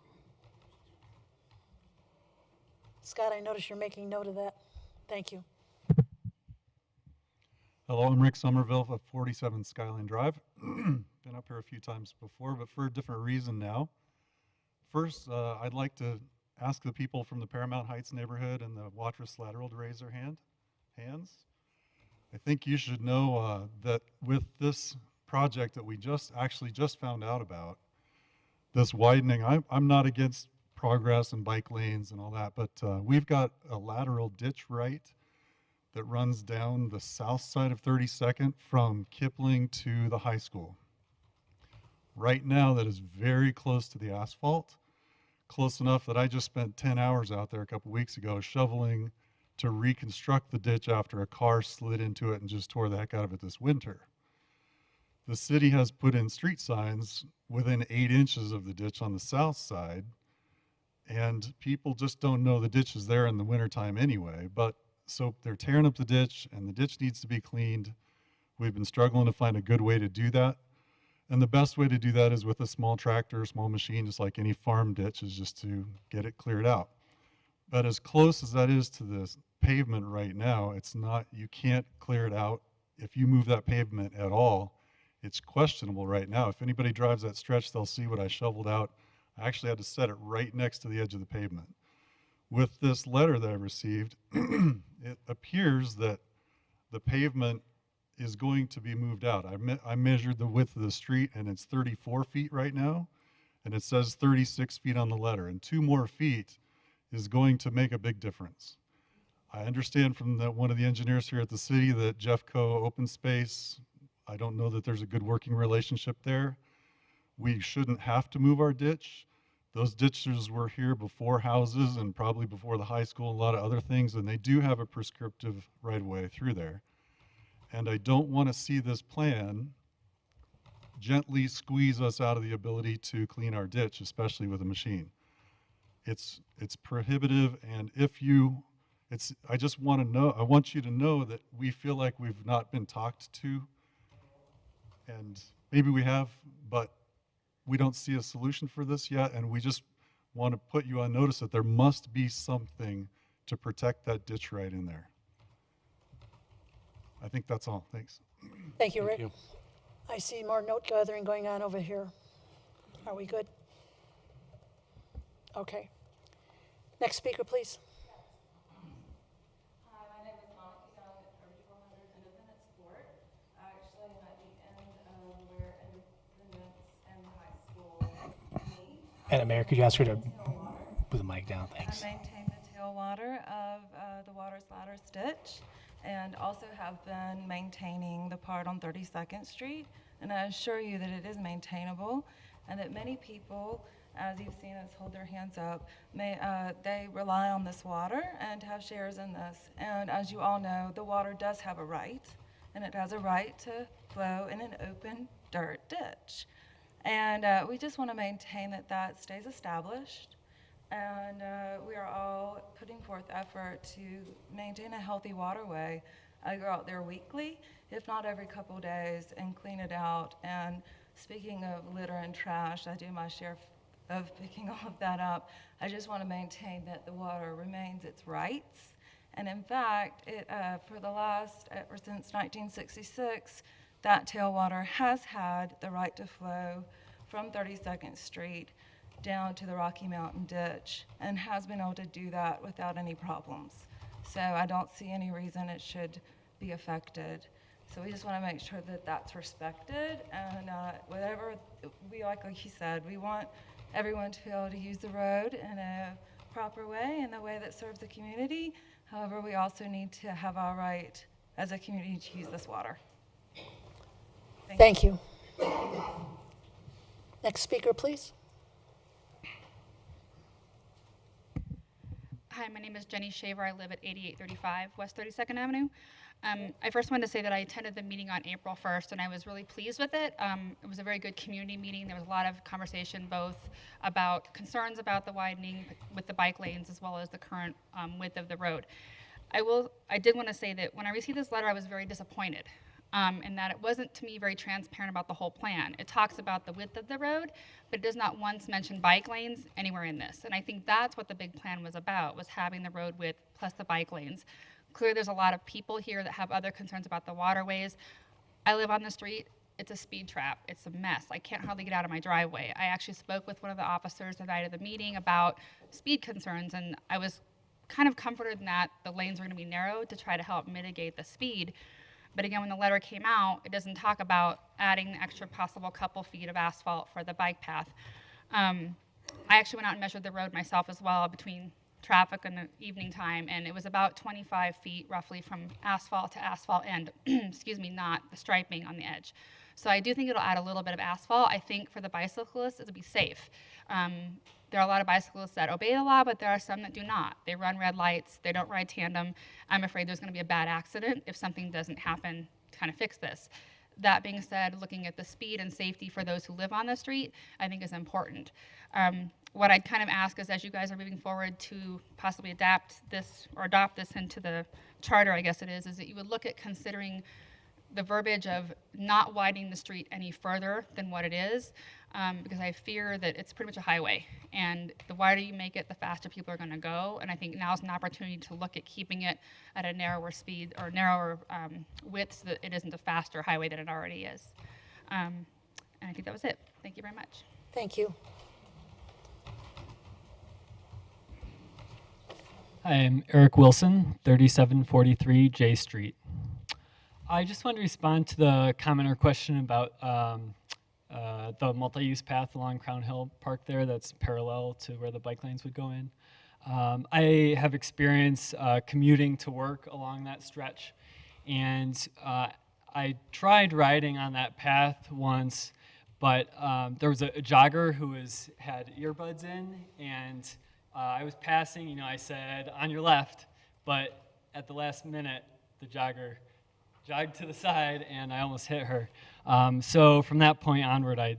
Scott, I notice you're making note of that. Thank you. Hello, I'm Rick Somerville of 47 Skyline Drive. Been up here a few times before, but for a different reason now. First, I'd like to ask the people from the Paramount Heights neighborhood and the Watrous Lateral to raise their hands. I think you should know that with this project that we just found out about, this widening, I'm not against progress and bike lanes and all that, but we've got a lateral ditch right that runs down the south side of 32nd from Kipling to the high school. Right now, that is very close to the asphalt, close enough that I just spent 10 hours out there a couple weeks ago shoveling to reconstruct the ditch after a car slid into it and just tore the heck out of it this winter. The city has put in street signs within 8 inches of the ditch on the south side, and people just don't know the ditch is there in the wintertime anyway. But so they're tearing up the ditch, and the ditch needs to be cleaned. We've been struggling to find a good way to do that. And the best way to do that is with a small tractor, small machine, just like any farm ditch, is just to get it cleared out. But as close as that is to this pavement right now, it's not, you can't clear it out. If you move that pavement at all, it's questionable right now. If anybody drives that stretch, they'll see what I shoveled out. I actually had to set it right next to the edge of the pavement. With this letter that I received, it appears that the pavement is going to be moved out. I measured the width of the street, and it's 34 feet right now, and it says 36 feet on the letter, and 2 more feet is going to make a big difference. I understand from one of the engineers here at the city that Jeffco Open Space, I don't know that there's a good working relationship there. We shouldn't have to move our ditch. Those ditches were here before houses and probably before the high school and a lot of other things, and they do have a prescriptive right-of-way through there. And I don't want to see this plan gently squeeze us out of the ability to clean our ditch, especially with a machine. It's prohibitive, and I just want to know, I want you to know that we feel like we've not been talked to, and maybe we have, but we don't see a solution for this yet, and we just want to put you on notice that there must be something to protect that ditch right in there. I think that's all. Thanks. Thank you, Rick. I see more note gathering going on over here. Are we good? Okay. Next speaker, please. Hi, my name is Monica Young at 3400 Independent Sport. Actually, I'm at the end of where Independence and high school meet. Madam Mayor, could you ask her to put the mic down? Thanks. I maintain the tailwater of the water slider Stitch, and also have been maintaining the part on 32nd Street. And I assure you that it is maintainable, and that many people, as you've seen us hold their hands up, they rely on this water and have shares in this. And as you all know, the water does have a right, and it has a right to flow in an open dirt ditch. And we just want to maintain that that stays established. And we are all putting forth effort to maintain a healthy waterway. I go out there weekly, if not every couple days, and clean it out. And speaking of litter and trash, I do my share of picking all of that up. I just want to maintain that the water remains its rights. And in fact, for the last, ever since 1966, that tailwater has had the right to flow from 32nd Street down to the Rocky Mountain Ditch, and has been able to do that without any problems. So I don't see any reason it should be affected. So we just want to make sure that that's respected, and whatever, like you said, we want everyone to be able to use the road in a proper way, in a way that serves the community. However, we also need to have our right as a community to use this water. Thank you. Next speaker, please. Hi, my name is Jenny Shaver. I live at 8835 West 32nd Avenue. I first wanted to say that I attended the meeting on April 1st, and I was really pleased with it. It was a very good community meeting. There was a lot of conversation, both about concerns about the widening with the bike lanes, as well as the current width of the road. I did want to say that when I received this letter, I was very disappointed. In that it wasn't, to me, very transparent about the whole plan. It talks about the width of the road, but it does not once mention bike lanes anywhere in this. And I think that's what the big plan was about, was having the road width plus the bike lanes. Clearly, there's a lot of people here that have other concerns about the waterways. I live on the street. It's a speed trap. It's a mess. I can't hardly get out of my driveway. I actually spoke with one of the officers the night of the meeting about speed concerns, and I was kind of comforted in that the lanes were going to be narrowed to try to help mitigate the speed. But again, when the letter came out, it doesn't talk about adding the extra possible couple feet of asphalt for the bike path. I actually went out and measured the road myself as well between traffic and the evening time, and it was about 25 feet roughly from asphalt to asphalt end, excuse me, not the striping on the edge. So I do think it'll add a little bit of asphalt. I think for the bicyclists, it'll be safe. There are a lot of bicyclists that obey the law, but there are some that do not. They run red lights, they don't ride tandem. I'm afraid there's going to be a bad accident if something doesn't happen to kind of fix this. That being said, looking at the speed and safety for those who live on the street, I think is important. What I'd kind of ask is, as you guys are moving forward to possibly adapt this or adopt this into the charter, I guess it is that you would look at considering the verbiage of not widening the street any further than what it is, because I fear that it's pretty much a highway, and the wider you make it, the faster people are going to go. And I think now's an opportunity to look at keeping it at a narrower speed or narrower width, so that it isn't a faster highway than it already is. And I think that was it. Thank you very much. Thank you. Hi, I'm Eric Wilson, 3743 J Street. I just want to respond to the comment or question about the multi-use path along Crown Hill Park there that's parallel to where the bike lanes would go in. I have experience commuting to work along that stretch, and I tried riding on that path once, but there was a jogger who had earbuds in, and I was passing, I said, on your left, but at the last minute, the jogger jogged to the side, and I almost hit her. So from that point onward, I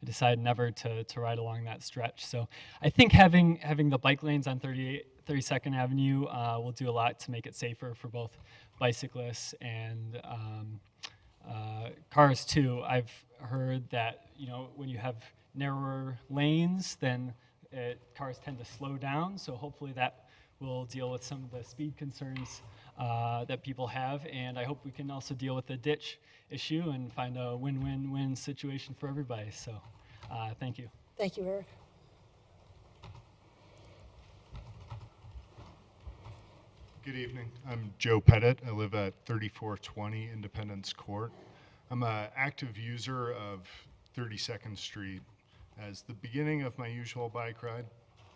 decided never to ride along that stretch. So I think having the bike lanes on 32nd Avenue will do a lot to make it safer for both bicyclists and cars too. I've heard that when you have narrower lanes, then cars tend to slow down. So hopefully that will deal with some of the speed concerns that people have, and I hope we can also deal with the ditch issue and find a win-win-win situation for everybody. So thank you. Thank you, Eric. Good evening. I'm Joe Pettit. I live at 3420 Independence Court. I'm an active user of 32nd Street as the beginning of my usual bike ride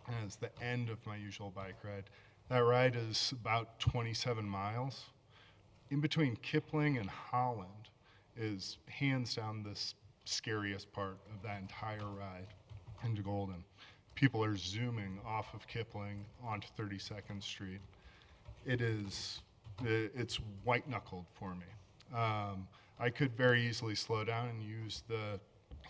and as the end of my usual bike ride. That ride is about 27 miles. In between Kipling and Holland is hands down the scariest part of that entire ride into Golden. People are zooming off of Kipling onto 32nd Street. It's white knuckled for me. I could very easily slow down and use the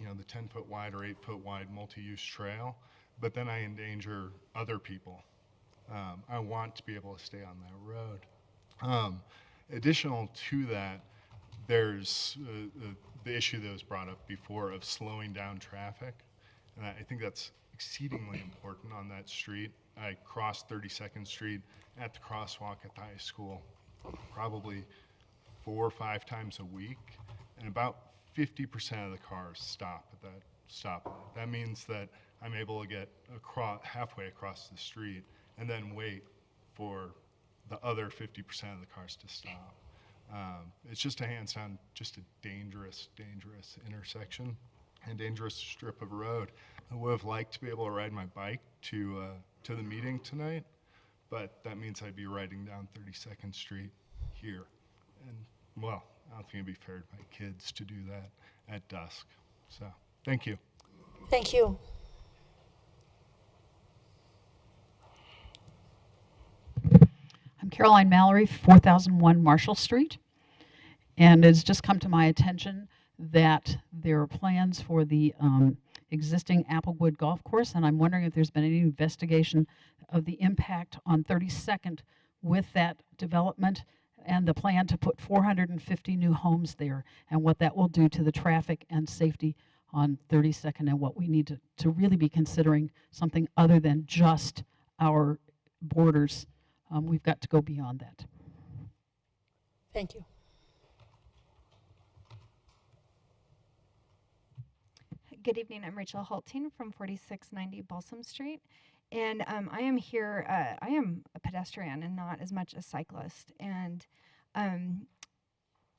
10-foot wide or 8-foot wide multi-use trail, but then I endanger other people. I want to be able to stay on that road. Additional to that, there's the issue that was brought up before of slowing down traffic, and I think that's exceedingly important on that street. I cross 32nd Street at the crosswalk at the high school probably 4 or 5 times a week, and about 50% of the cars stop at that stoplight. That means that I'm able to get halfway across the street and then wait for the other 50% of the cars to stop. It's just a hands down, just a dangerous intersection and dangerous strip of road. I would have liked to be able to ride my bike to the meeting tonight, but that means I'd be riding down 32nd Street here. And, well, I don't think it'd be fair to my kids to do that at dusk. So, thank you. Thank you. I'm Caroline Mallory, 4001 Marshall Street. And it's just come to my attention that there are plans for the existing Applewood Golf Course, and I'm wondering if there's been any investigation of the impact on 32nd with that development and the plan to put 450 new homes there, and what that will do to the traffic and safety on 32nd, and what we need to really be considering something other than just our borders. We've got to go beyond that. Thank you. Good evening. I'm Rachel Halting from 4690 Balsam Street. And I am here, I am a pedestrian and not as much a cyclist. And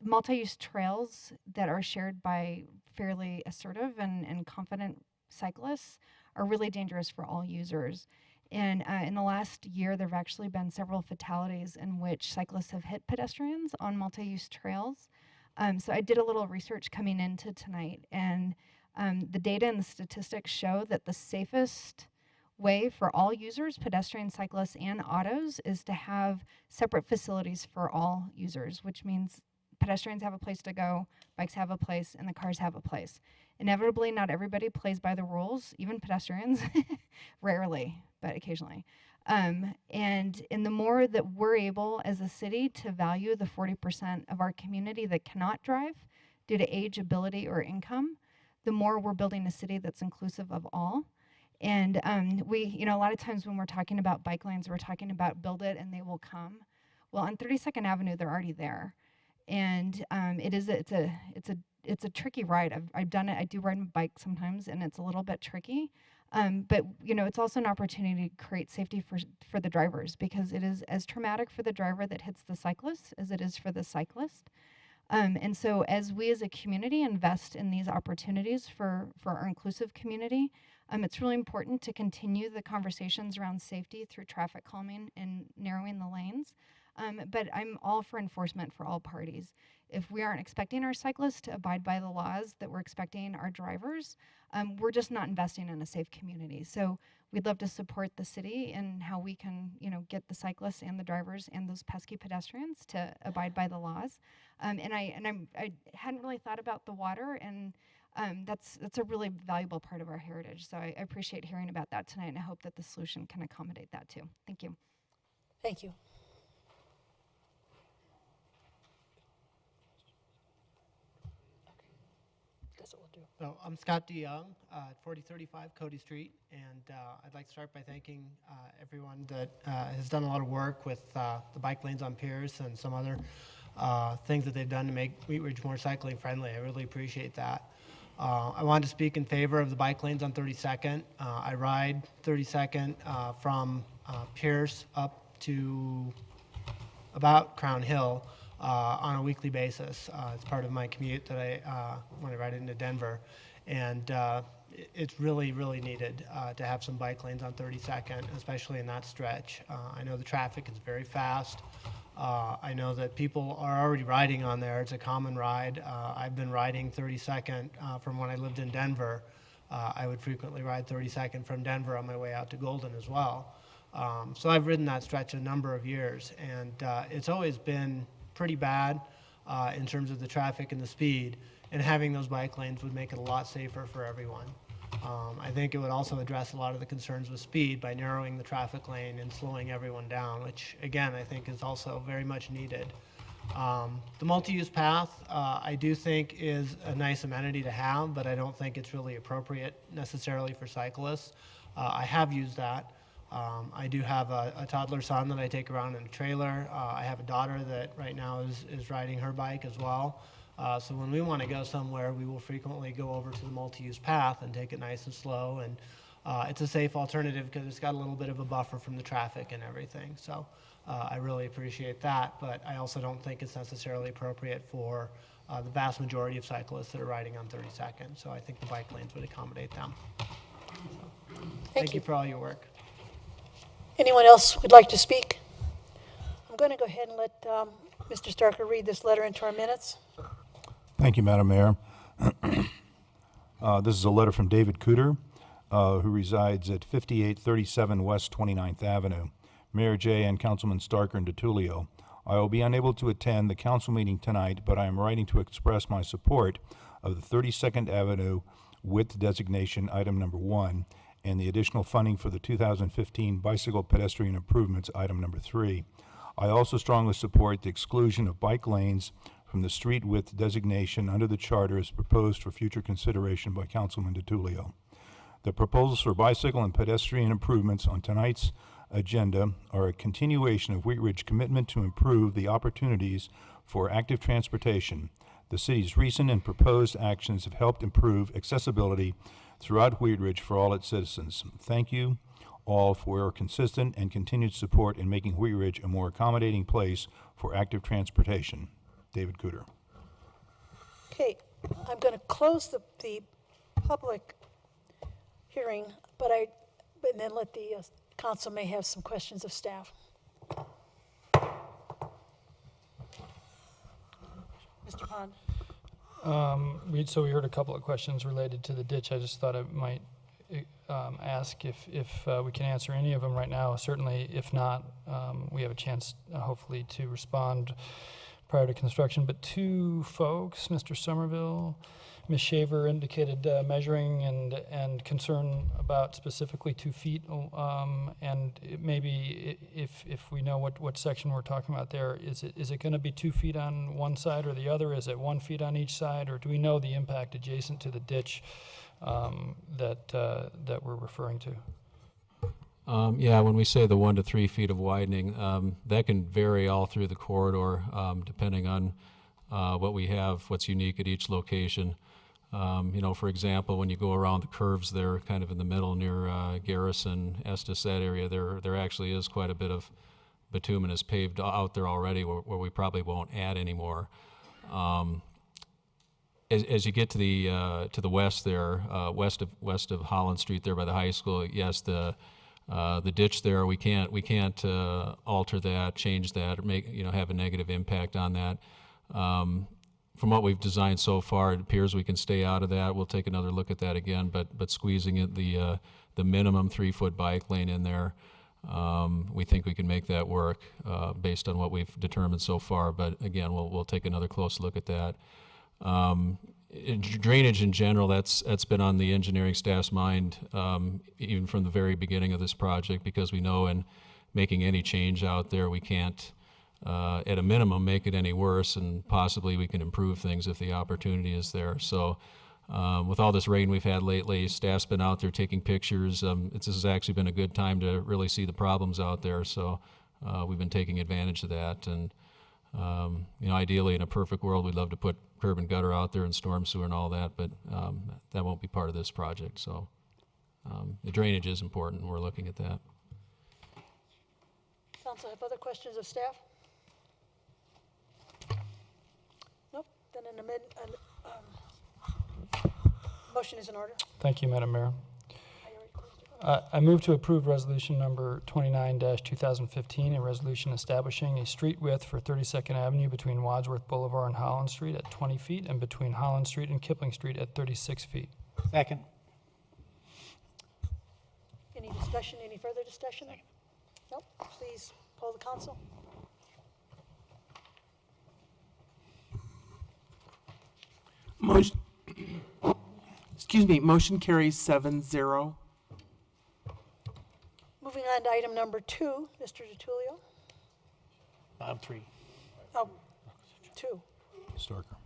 multi-use trails that are shared by fairly assertive and confident cyclists are really dangerous for all users. And in the last year, there have actually been several fatalities in which cyclists have hit pedestrians on multi-use trails. So I did a little research coming into tonight, and the data and the statistics show that the safest way for all users, pedestrians, cyclists, and autos, is to have separate facilities for all users, which means pedestrians have a place to go, bikes have a place, and the cars have a place. Inevitably, not everybody plays by the rules, even pedestrians, rarely, but occasionally. And the more that we're able as a city to value the 40% of our community that cannot drive due to age, ability, or income, the more we're building a city that's inclusive of all. And a lot of times when we're talking about bike lanes, we're talking about build it and they will come. Well, on 32nd Avenue, they're already there. And it's a tricky ride. I've done it. I do ride my bike sometimes, and it's a little bit tricky. But it's also an opportunity to create safety for the drivers, because it is as traumatic for the driver that hits the cyclist as it is for the cyclist. And so as we as a community invest in these opportunities for our inclusive community, it's really important to continue the conversations around safety through traffic calming and narrowing the lanes. But I'm all for enforcement for all parties. If we aren't expecting our cyclists to abide by the laws that we're expecting our drivers, we're just not investing in a safe community. So we'd love to support the city in how we can, get the cyclists and the drivers and those pesky pedestrians to abide by the laws. And I hadn't really thought about the water, and that's a really valuable part of our heritage. So I appreciate hearing about that tonight, and I hope that the solution can accommodate that too. Thank you. Thank you. So I'm Scott DeYoung at 4035 Cody Street, and I'd like to start by thanking everyone that has done a lot of work with the bike lanes on Pierce and some other things that they've done to make Wheat Ridge more cycling friendly. I really appreciate that. I wanted to speak in favor of the bike lanes on 32nd. I ride 32nd from Pierce up to about Crown Hill on a weekly basis. It's part of my commute that when I ride into Denver. And it's really, really needed to have some bike lanes on 32nd, especially in that stretch. I know the traffic is very fast. I know that people are already riding on there. It's a common ride. I've been riding 32nd from when I lived in Denver. I would frequently ride 32nd from Denver on my way out to Golden as well. So I've ridden that stretch a number of years, and it's always been pretty bad in terms of the traffic and the speed, and having those bike lanes would make it a lot safer for everyone. I think it would also address a lot of the concerns with speed by narrowing the traffic lane and slowing everyone down, which again, I think is also very much needed. The multi-use path, I do think is a nice amenity to have, but I don't think it's really appropriate necessarily for cyclists. I have used that. I do have a toddler son that I take around in a trailer. I have a daughter that right now is riding her bike as well. So when we want to go somewhere, we will frequently go over to the multi-use path and take it nice and slow. And it's a safe alternative because it's got a little bit of a buffer from the traffic and everything. So I really appreciate that. But I also don't think it's necessarily appropriate for the vast majority of cyclists that are riding on 32nd. So I think the bike lanes would accommodate them. So, thank you for all your work. Anyone else would like to speak? I'm going to go ahead and let Mr. Starker read this letter into our minutes. Thank you, Madam Mayor. This is a letter from David Cooter, who resides at 5837 West 29th Avenue. Mayor Jay and Councilman Starker and DiTullio, I will be unable to attend the council meeting tonight, but I am writing to express my support of the 32nd Avenue width designation, item number 1, and the additional funding for the 2015 bicycle pedestrian improvements, item number 3. I also strongly support the exclusion of bike lanes from the street width designation under the charter as proposed for future consideration by Councilman DiTullio. The proposals for bicycle and pedestrian improvements on tonight's agenda are a continuation of Wheat Ridge's commitment to improve the opportunities for active transportation. The city's recent and proposed actions have helped improve accessibility throughout Wheat Ridge for all its citizens. Thank you all for your consistent and continued support in making Wheat Ridge a more accommodating place for active transportation. David Cooter. Okay, I'm going to close the public hearing, but then let the council may have some questions of staff. Mr. Pond. So we heard a couple of questions related to the ditch. I just thought I might ask if we can answer any of them right now. Certainly, if not, we have a chance, hopefully, to respond prior to construction. But two folks, Mr. Somerville, Ms. Shaver, indicated measuring and concern about specifically 2 feet. And maybe if we know what section we're talking about there, is it going to be 2 feet on one side or the other? Is it 1 feet on each side, or do we know the impact adjacent to the ditch that we're referring to? Yeah, when we say the 1 to 3 feet of widening, that can vary all through the corridor, depending on what we have, what's unique at each location. For example, when you go around the curves there, kind of in the middle near Garrison, Estes, that area, there actually is quite a bit of bituminous paved out there already, where we probably won't add any more. As you get to the west there, west of Holland Street there by the high school, yes, the ditch there, we can't alter that, change that, or have a negative impact on that. From what we've designed so far, it appears we can stay out of that. We'll take another look at that again, but squeezing it the minimum 3-foot bike lane in there, we think we can make that work based on what we've determined so far. But again, we'll take another close look at that. Drainage in general, that's been on the engineering staff's mind even from the very beginning of this project, because we know in making any change out there, we can't, at a minimum, make it any worse, and possibly we can improve things if the opportunity is there. So with all this rain we've had lately, staff's been out there taking pictures. This has actually been a good time to really see the problems out there, so we've been taking advantage of that. And ideally, in a perfect world, we'd love to put curb and gutter out there and storm sewer and all that, but that won't be part of this project. So the drainage is important, and we're looking at that. Council have other questions of staff? Nope. Then Motion is in order. Thank you, Madam Mayor. I move to approve resolution number 29-2015, a resolution establishing a street width for 32nd Avenue between Wadsworth Boulevard and Holland Street at 20 feet and between Holland Street and Kipling Street at 36 feet. Second. Any discussion, any further discussion? Nope. Please poll the council. Motion, excuse me, motion carries 7-0. Moving on to item number 2, Mr. DiTullio. Item 3. Oh, 2. Starker.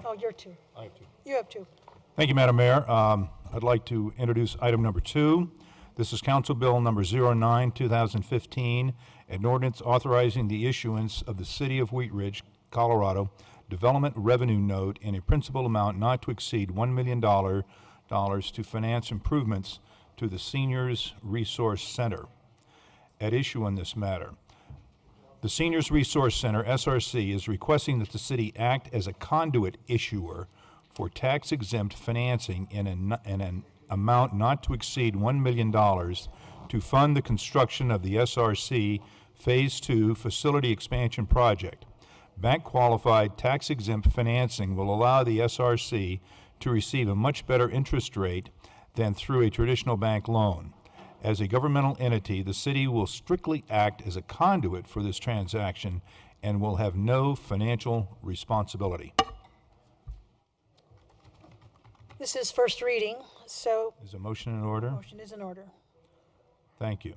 Oh, you're 2. I have 2. You have 2. Thank you, Madam Mayor. I'd like to introduce item number 2. This is Council Bill number 09-2015, an ordinance authorizing the issuance of the City of Wheat Ridge, Colorado, Development Revenue Note in a principal amount not to exceed $1 million to finance improvements to the Seniors Resource Center. At issue on this matter, the Seniors Resource Center, SRC, is requesting that the city act as a conduit issuer for tax-exempt financing in an amount not to exceed $1 million to fund the construction of the SRC Phase 2 Facility Expansion Project. Bank-qualified tax-exempt financing will allow the SRC to receive a much better interest rate than through a traditional bank loan. As a governmental entity, the city will strictly act as a conduit for this transaction and will have no financial responsibility. This is first reading, so Is a motion in order? motion is in order. Thank you.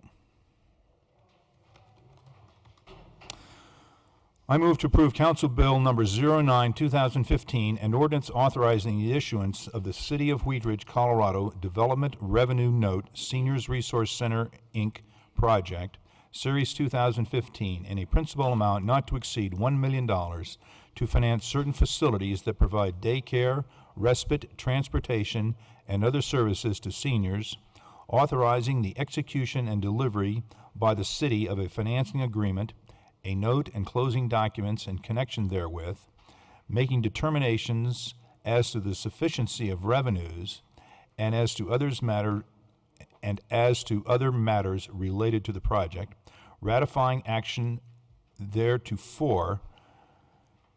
I move to approve Council Bill number 09-2015, an ordinance authorizing the issuance of the City of Wheat Ridge, Colorado Development Revenue Note Seniors Resource Center, Inc. project, Series 2015, in a principal amount not to exceed $1 million to finance certain facilities that provide daycare, respite, transportation, and other services to seniors, authorizing the execution and delivery by the city of a financing agreement, a note and closing documents in connection therewith, making determinations as to the sufficiency of revenues and as to other matters related to the project, ratifying action theretofore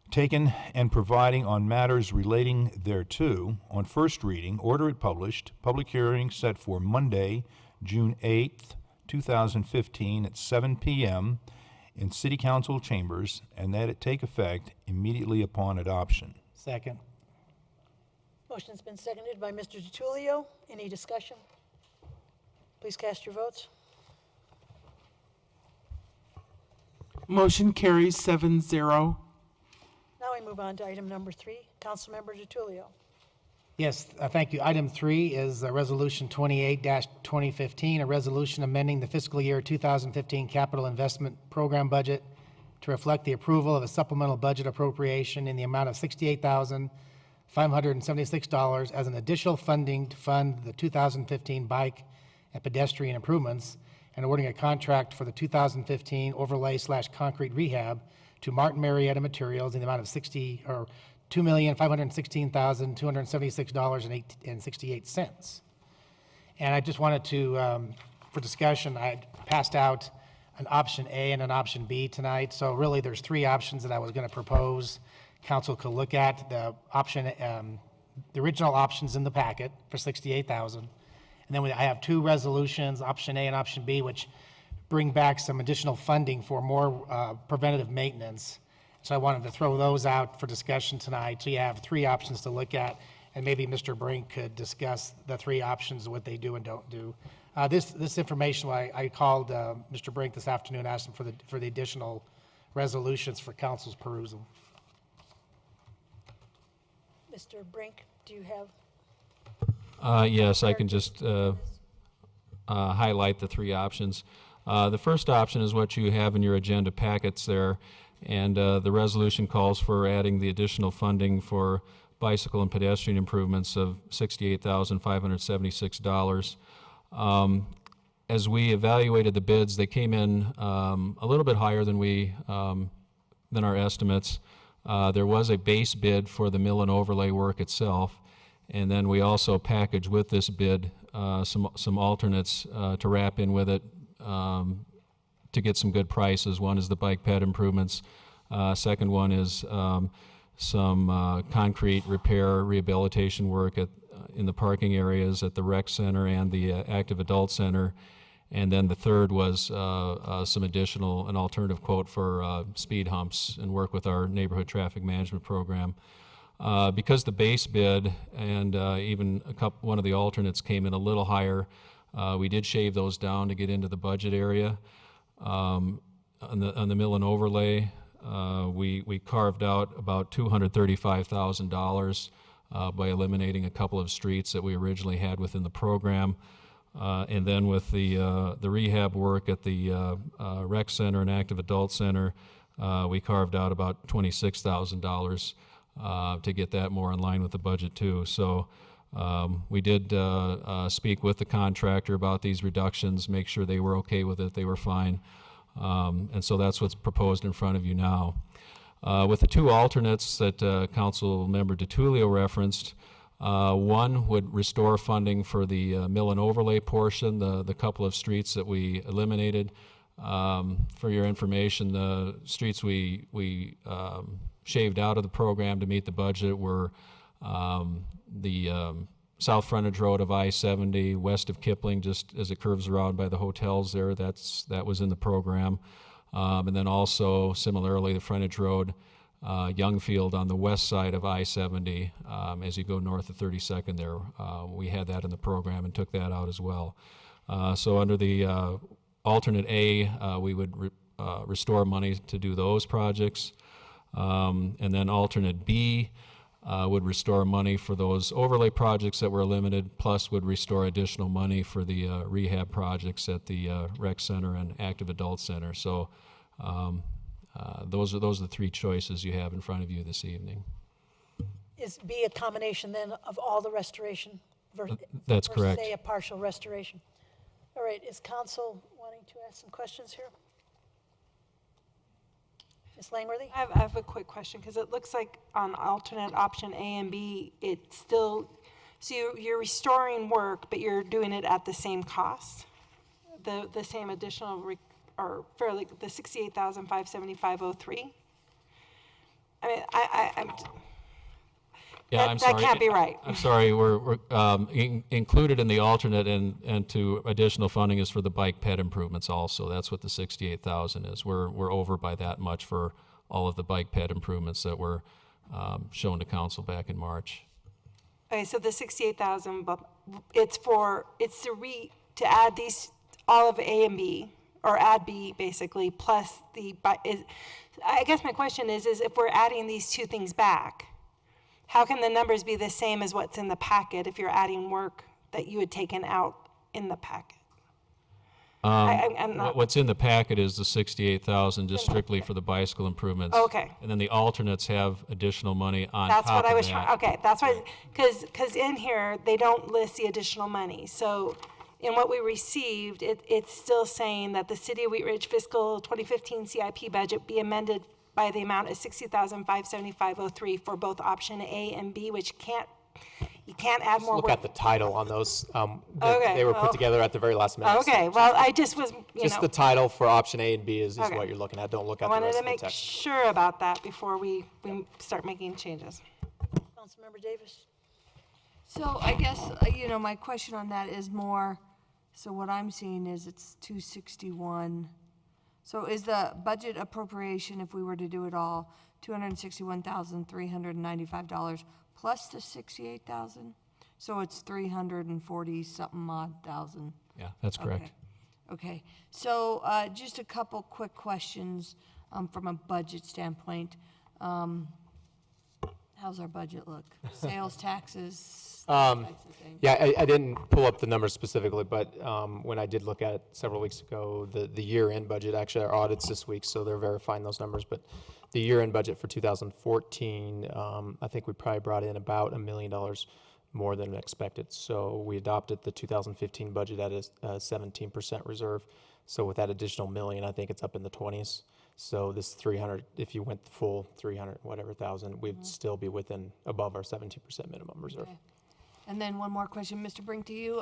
taken and providing on matters relating thereto on first reading, order it published, public hearing set for Monday, June 8th, 2015 at 7 p.m. in City Council chambers, and that it take effect immediately upon adoption. Second. Motion's been seconded by Mr. DiTullio. Any discussion? Please cast your votes. Motion carries 7-0. Now we move on to item number 3. Councilmember DiTullio. Yes, thank you. Item 3 is Resolution 28-2015, a resolution amending the fiscal year 2015 capital investment program budget to reflect the approval of a supplemental budget appropriation in the amount of $68,576 as an additional funding to fund the 2015 bike and pedestrian improvements, and awarding a contract for the 2015 overlay/concrete rehab to Martin Marietta Materials in the amount of $2,516,276.68. And I just wanted to, for discussion, I passed out an option A and an option B tonight. So really, there's 3 options that I was going to propose council could look at. The option, the original options in the packet for $68,000, and then I have 2 resolutions, option A and option B, which bring back some additional funding for more preventative maintenance. So I wanted to throw those out for discussion tonight. So you have 3 options to look at, and maybe Mr. Brink could discuss the 3 options, what they do and don't do. This information, I called Mr. Brink this afternoon, asked him for the additional resolutions for council's perusal. Mr. Brink, do you have? Yes, I can just highlight the 3 options. The first option is what you have in your agenda packets there, and the resolution calls for adding the additional funding for bicycle and pedestrian improvements of $68,576. As we evaluated the bids, they came in a little bit higher than our estimates. There was a base bid for the mill and overlay work itself, And then we also package with this bid some alternates to wrap in with it to get some good prices. One is the bike ped improvements. Second one is some concrete repair rehabilitation work in the parking areas at the rec center and the active adult center. And then the third was an alternative quote for speed humps and work with our neighborhood traffic management program. Because the base bid and even one of the alternates came in a little higher, we did shave those down to get into the budget area. On the mill and overlay, we carved out about $235,000 by eliminating a couple of streets that we originally had within the program. And then with the rehab work at the rec center and active adult center, we carved out about $26,000 to get that more in line with the budget too. So we did speak with the contractor about these reductions, make sure they were okay with it, they were fine. And so that's what's proposed in front of you now. With the two alternates that Council Member DiTullio referenced, one would restore funding for the mill and overlay portion, the couple of streets that we eliminated. For your information, the streets we shaved out of the program to meet the budget were the south frontage road of I-70, west of Kipling, just as it curves around by the hotels there. That was in the program. And then also, similarly, the frontage road, Youngfield on the west side of I-70, as you go north of 32nd there. We had that in the program and took that out as well. So under the alternate A, we would restore money to do those projects. And then alternate B would restore money for those overlay projects that were limited, plus would restore additional money for the rehab projects at the rec center and active adult center. So those are the three choices you have in front of you this evening. Is B a combination then of all the restoration? That's versus correct. A partial restoration? All right, is council wanting to ask some questions here? Ms. Langworthy? I have a quick question, because it looks like on alternate option A and B, it's still, so you're restoring work, but you're doing it at the same cost? The same additional, or fairly, the $68,575.03? I mean, I'm. Yeah, that, I'm sorry. That can't be right. I'm sorry. We're included in the alternate and to additional funding is for the bike ped improvements also. That's what the $68,000 is. We're over by that much for all of the bike ped improvements that were shown to council back in March. Okay, so the 68,000, but it's to add these, all of A and B, or add B basically, plus I guess my question is if we're adding these two things back, how can the numbers be the same as what's in the packet if you're adding work that you had taken out in the packet? I'm not. What's in the packet is the $68,000 just strictly for the bicycle improvements. Okay. And then the alternates have additional money on That's top what I of was that. trying, okay, that's why, because in here, they don't list the additional money. So in what we received, it's still saying that the City of Wheat Ridge fiscal 2015 CIP budget be amended by the amount of $60,575.03 for both option A and B, which you can't add more work. Look at the title on those. Okay, They were well, put together at the very last minute. Okay, well, I just was, Just the title for option A and B is Okay. what you're looking at. Don't look I at the wanted rest to of the make text. sure about that before we start making changes. Councilmember Davis? So I guess, my question on that is more, so what I'm seeing is it's 261. So is the budget appropriation, if we were to do it all, $261,395 plus the 68,000? So it's 340 something odd thousand. Yeah, that's correct. Okay. So just a couple quick questions from a budget standpoint. How's our budget look? Sales taxes? those types of things? Yeah, I didn't pull up the numbers specifically, but when I did look at it several weeks ago, the year-end budget, actually our audits this week, so they're verifying those numbers, but the year-end budget for 2014, I think we probably brought in about $1 million more than expected. So we adopted the 2015 budget at a 17% reserve. So with that additional $1 million, I think it's up in the 20s. So this 300, if you went the full 300 whatever thousand, we'd still be above our 17% minimum reserve. Okay. And then one more question, Mr. Brink, do you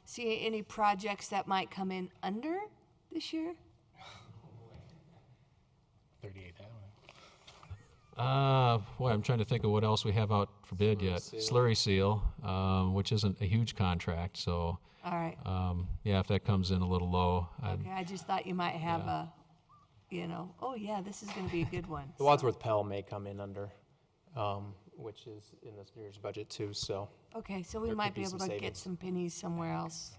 see any projects that might come in under this year? 38th Boy, I'm trying to think of what else we have out for bid yet. Slurry seal, which isn't a huge contract, so. All right. Yeah, if that comes in a little low. Okay, I just thought you might have a, oh yeah, this is gonna be a good one. The Wadsworth Pell may come in under, which is in this year's budget too, so. Okay, so we there might could be able some to get savings. some pennies somewhere else.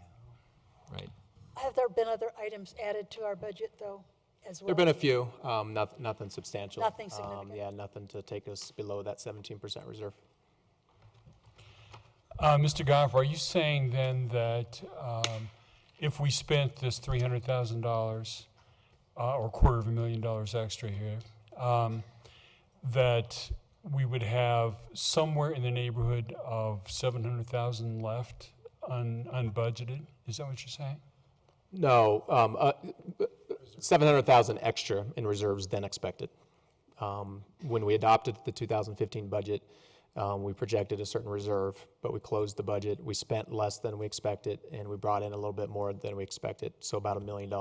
Right. Have there been other items added to our budget, though, as well? There've been a few, nothing substantial. Nothing significant. Yeah, nothing to take us below that 17% reserve. Mr. Goff, are you saying then that if we spent this $300,000 or $250,000 extra here, that we would have somewhere in the neighborhood of $700,000 left unbudgeted? Is that what you're saying? No, 700,000 extra in reserves than expected. When we adopted the 2015 budget, we projected a certain reserve, but we closed the budget. We spent less than we expected, and we brought in a little bit more than we expected, so about $1 million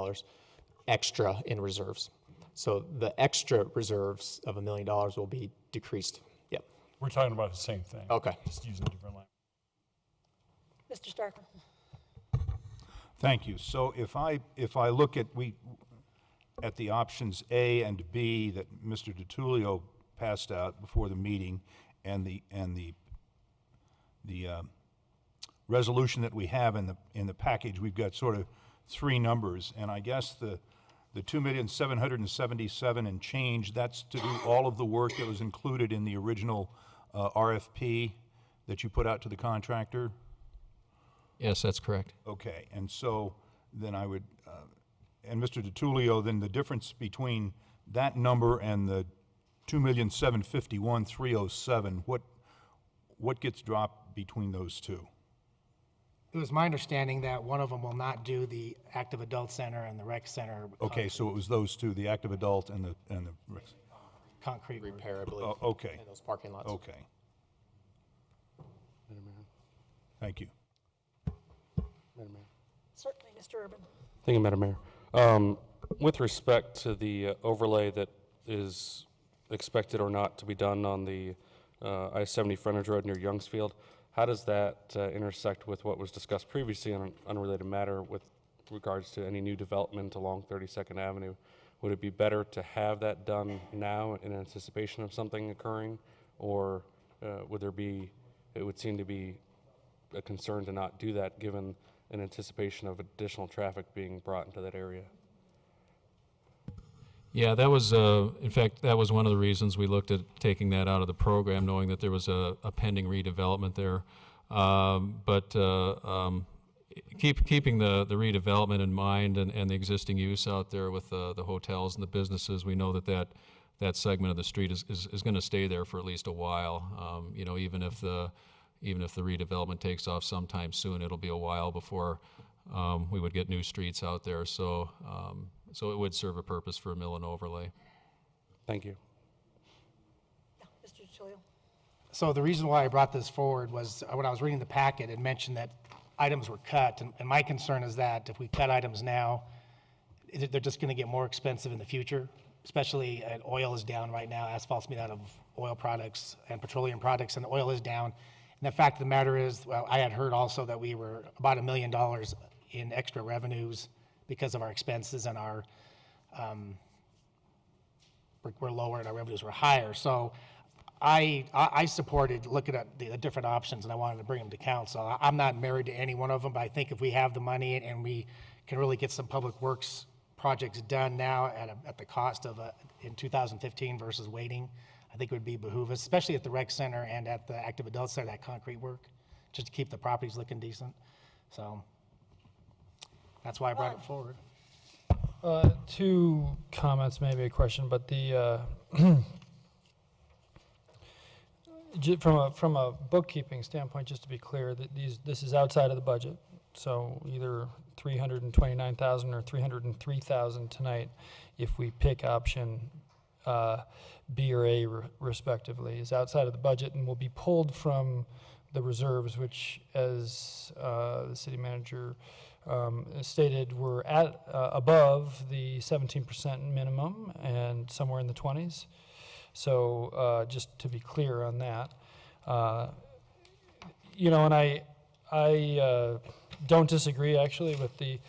extra in reserves. So the extra reserves of $1 million will be decreased. Yep. We're talking about the same thing. Okay. Just using different language. Mr. Starker? Thank you. So if I look at the options A and B that Mr. DiTullio passed out before the meeting, and the resolution that we have in the package, we've got sort of three numbers, and I guess the 2,777,000 and change, that's to do all of the work that was included in the original RFP that you put out to the contractor? Yes, that's correct. Okay, and so then I would, and Mr. DiTullio, then the difference between that number and the 2,751,307, what gets dropped between those two? It was my understanding that one of them will not do the active adult center and the rec center. Okay, so it was those two, the active adult and the Concrete work. Repair, I believe. Oh, okay. In those parking lots. Okay. Thank you. Certainly, Mr. Urban. Thank you, Madam Mayor. With respect to the overlay that is expected or not to be done on the I-70 frontage road near Youngsfield, how does that intersect with what was discussed previously on an unrelated matter with regards to any new development along 32nd Avenue? Would it be better to have that done now in anticipation of something occurring, or would there be, it would seem to be a concern to not do that given in anticipation of additional traffic being brought into that area? Yeah, that was, in fact, that was one of the reasons we looked at taking that out of the program, knowing that there was a pending redevelopment there. Keeping the redevelopment in mind and the existing use out there with the hotels and the businesses, we know that segment of the street is going to stay there for at least a while. You know, even if the redevelopment takes off sometime soon, it'll be a while before we would get new streets out there. So it would serve a purpose for a mill and overlay. Thank you. Mr. DiTullio? So the reason why I brought this forward was when I was reading the packet, it mentioned that items were cut, and my concern is that if we cut items now, they're just going to get more expensive in the future, especially oil is down right now. Asphalt's made out of oil products and petroleum products, and the oil is down. And the fact of the matter is, well, I had heard also that we were about $1 million in extra revenues because of our expenses, and our we're lower and our revenues were higher. So I supported looking at the different options, and I wanted to bring them to council. I'm not married to any one of them, but I think if we have the money and we can really get some public works projects done now at the cost of in 2015 versus waiting, I think it would be behoove us, especially at the rec center and at the active adult center, that concrete work, just to keep the properties looking decent. So that's why I brought it forward. Two comments, maybe a question, but the from a bookkeeping standpoint, just to be clear, that this is outside of the budget. So either 329,000 or 303,000 tonight, if we pick option B or A respectively, is outside of the budget and will be pulled from the reserves, which, as the city manager stated, were at above the 17% minimum and somewhere in the 20s. So just to be clear on that, you know, and I don't disagree actually with the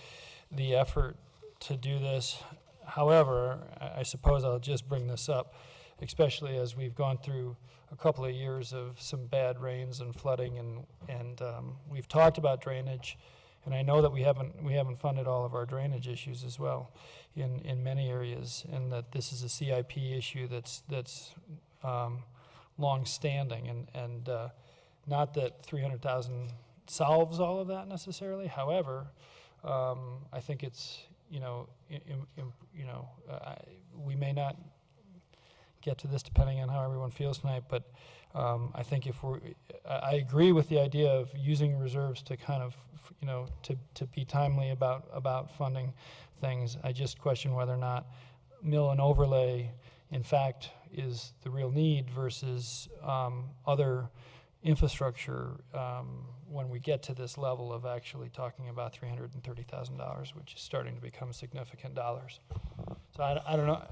effort to do this. However, I suppose I'll just bring this up, especially as we've gone through a couple of years of some bad rains and flooding, and we've talked about drainage, and I know that we haven't funded all of our drainage issues as well in many areas, and that this is a CIP issue that's long-standing, and not that 300,000 solves all of that necessarily. However, I think it's, you know, we may not get to this depending on how everyone feels tonight, but I think if I agree with the idea of using reserves to kind of, you know, to be timely about funding things. I just question whether or not mill and overlay, in fact, is the real need versus other infrastructure when we get to this level of actually talking about $330,000, which is starting to become significant dollars. So I don't know.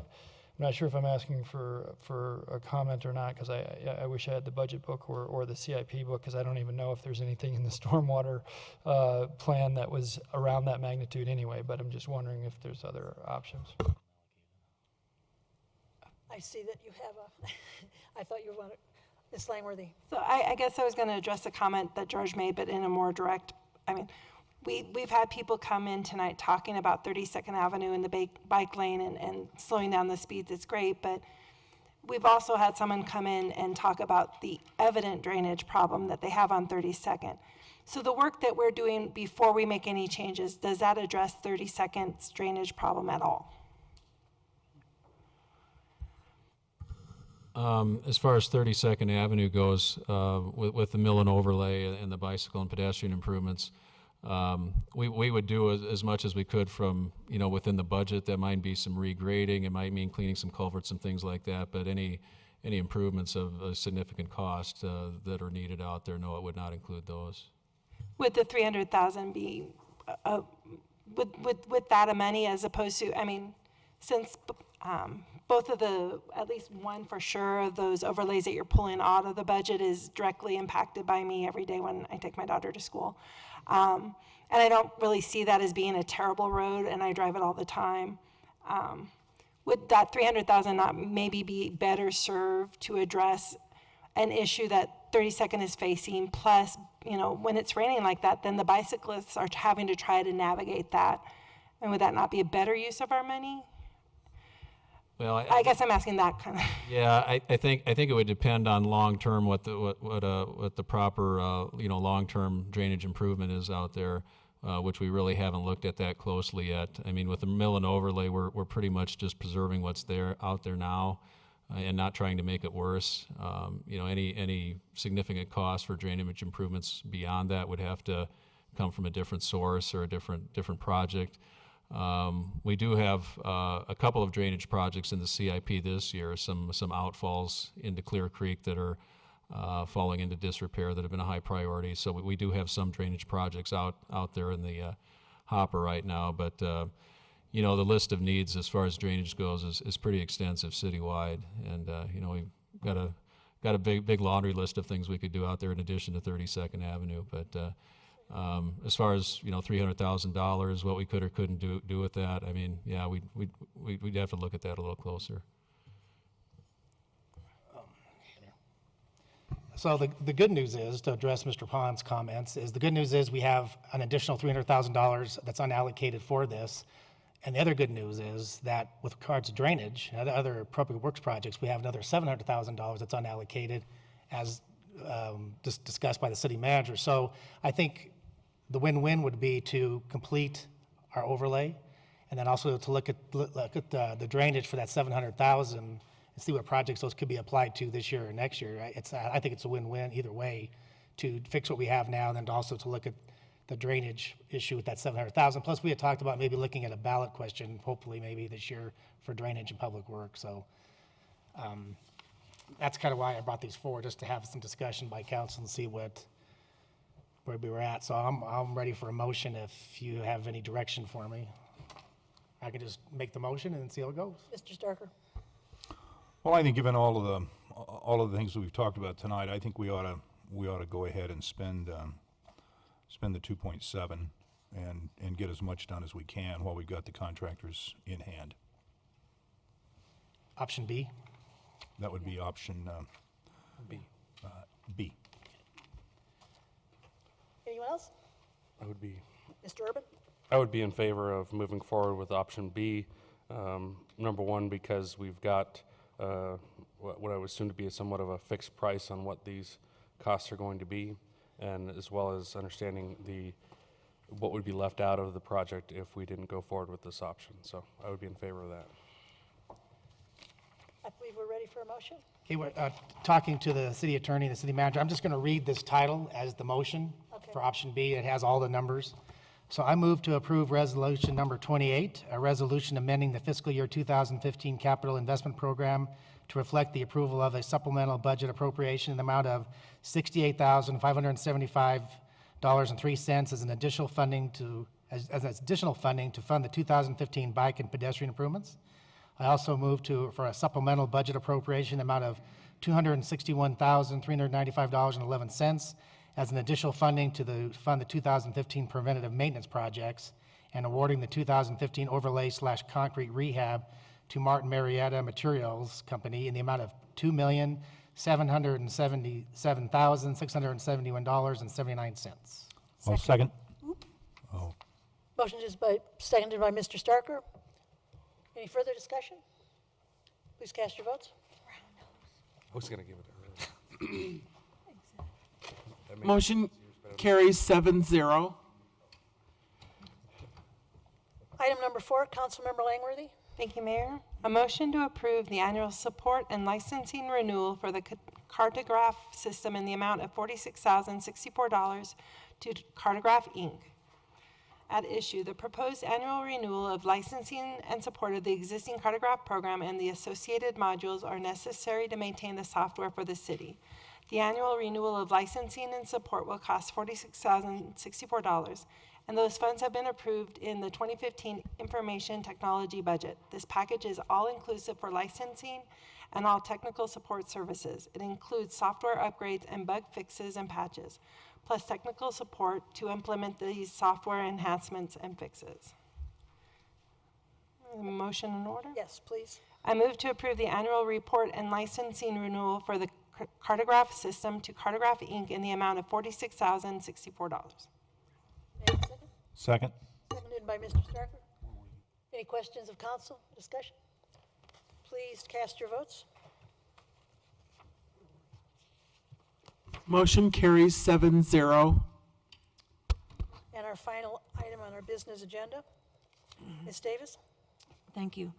I'm not sure if I'm asking for a comment or not, because I wish I had the budget book or the CIP book, because I don't even know if there's anything in the stormwater plan that was around that magnitude anyway, but I'm just wondering if there's other options. I see that you have a, I thought you wanted, Ms. Langworthy. So I guess I was going to address a comment that George made, but in a more direct, I mean, we've had people come in tonight talking about 32nd Avenue and the bike lane and slowing down the speeds. It's great, but we've also had someone come in and talk about the evident drainage problem that they have on 32nd. So the work that we're doing before we make any changes, does that address 32nd's drainage problem at all? As far as 32nd Avenue goes, with the mill and overlay and the bicycle and pedestrian improvements, we would do as much as we could from, you know, within the budget. That might be some regrading, it might mean cleaning some culverts and things like that, but any improvements of a significant cost that are needed out there, no, it would not include those. Would the 300,000 be, with that money, as opposed to, I mean, since both of the, at least one for sure, of those overlays that you're pulling out of the budget is directly impacted by me every day when I take my daughter to school. And I don't really see that as being a terrible road, and I drive it all the time. Would that 300,000 not maybe be better served to address an issue that 32nd is facing? Plus, you know, when it's raining like that, then the bicyclists are having to try to navigate that. And would that not be a better use of our money? Well, I guess I'm asking that kind of. Yeah, I think it would depend on long term what the proper you know, long term drainage improvement is out there, which we really haven't looked at that closely yet. I mean, with the mill and overlay, we're pretty much just preserving what's out there now, and not trying to make it worse. You know, any significant cost for drainage improvements beyond that would have to come from a different source or a different project. We do have a couple of drainage projects in the CIP this year, some outfalls into Clear Creek that are falling into disrepair that have been a high priority. So we do have some drainage projects out there in the hopper right now. But you know, the list of needs as far as drainage goes is pretty extensive citywide, and you know, we've got a big laundry list of things we could do out there in addition to 32nd Avenue. But as far as, you know, $300,000, what we could or couldn't do with that, I mean, yeah, we'd have to look at that a little closer. So the good news is, to address Mr. Pond's comments, is the good news is we have an additional $300,000 that's unallocated for this. And the other good news is that with regards to drainage and other appropriate works projects, we have another $700,000 that's unallocated, as just discussed by the city manager. So I think the win-win would be to complete our overlay, and then also to look at the drainage for that $700,000 and see what projects those could be applied to this year or next year. Right? I think it's a win-win either way, to fix what we have now, and then also to look at the drainage issue with that $700,000. Plus, we had talked about maybe looking at a ballot question, hopefully maybe this year, for drainage and public works. So that's kind of why I brought these forward, just to have some discussion by council and see what where we were at. So I'm ready for a motion if you have any direction for me. I can just make the motion and see how it goes. Mr. Starker? Well, I think given all of the things that we've talked about tonight, I think we ought to go ahead and spend the 2.7 and get as much done as we can while we've got the contractors in hand. Option B? That would be option B. B. Anyone else? I would be. Mr. Urban? I would be in favor of moving forward with option B. Number one, because we've got what I would assume to be somewhat of a fixed price on what these costs are going to be, and as well as understanding what would be left out of the project if we didn't go forward with this option. So I would be in favor of that. I believe we're ready for a motion. Okay, we're talking to the city attorney and the city manager. I'm just going to read this title as the motion for option B. It has all the numbers. So I move to approve resolution number 28, a resolution amending the fiscal year 2015 capital investment program to reflect the approval of a supplemental budget appropriation in the amount of $68,575.03 as additional funding to fund the 2015 bike and pedestrian improvements. I also move for a supplemental budget appropriation amount of $261,395.11 as an additional funding to fund the 2015 preventative maintenance projects, and awarding the 2015 overlay/concrete rehab to Martin Marietta Materials Company in the amount of $2,777,671.79. I'll second. Motion is seconded by Mr. Starker. Any further discussion? Please cast your votes. I was going to give it to her. Motion carries 7-0. Item number 4, Councilmember Langworthy. Thank you, Mayor. A motion to approve the annual support and licensing renewal for the Cartograph system in the amount of $46,064 to Cartograph, Inc. At issue, the proposed annual renewal of licensing and support of the existing Cartograph program and the associated modules are necessary to maintain the software for the city. The annual renewal of licensing and support will cost $46,064, and those funds have been approved in the 2015 information technology budget. This package is all-inclusive for licensing and all technical support services. It includes software upgrades and bug fixes and patches, plus technical support to implement these software enhancements and fixes. Motion in order? Yes, please. I move to approve the annual report and licensing renewal for the Cartograph system to Cartograph, Inc. in the amount of $46,064. Second. Seconded by Mr. Starker. Any questions of council? Discussion? Please cast your votes. Motion carries 7-0. And our final item on our business agenda. Ms. Davis? Thank you.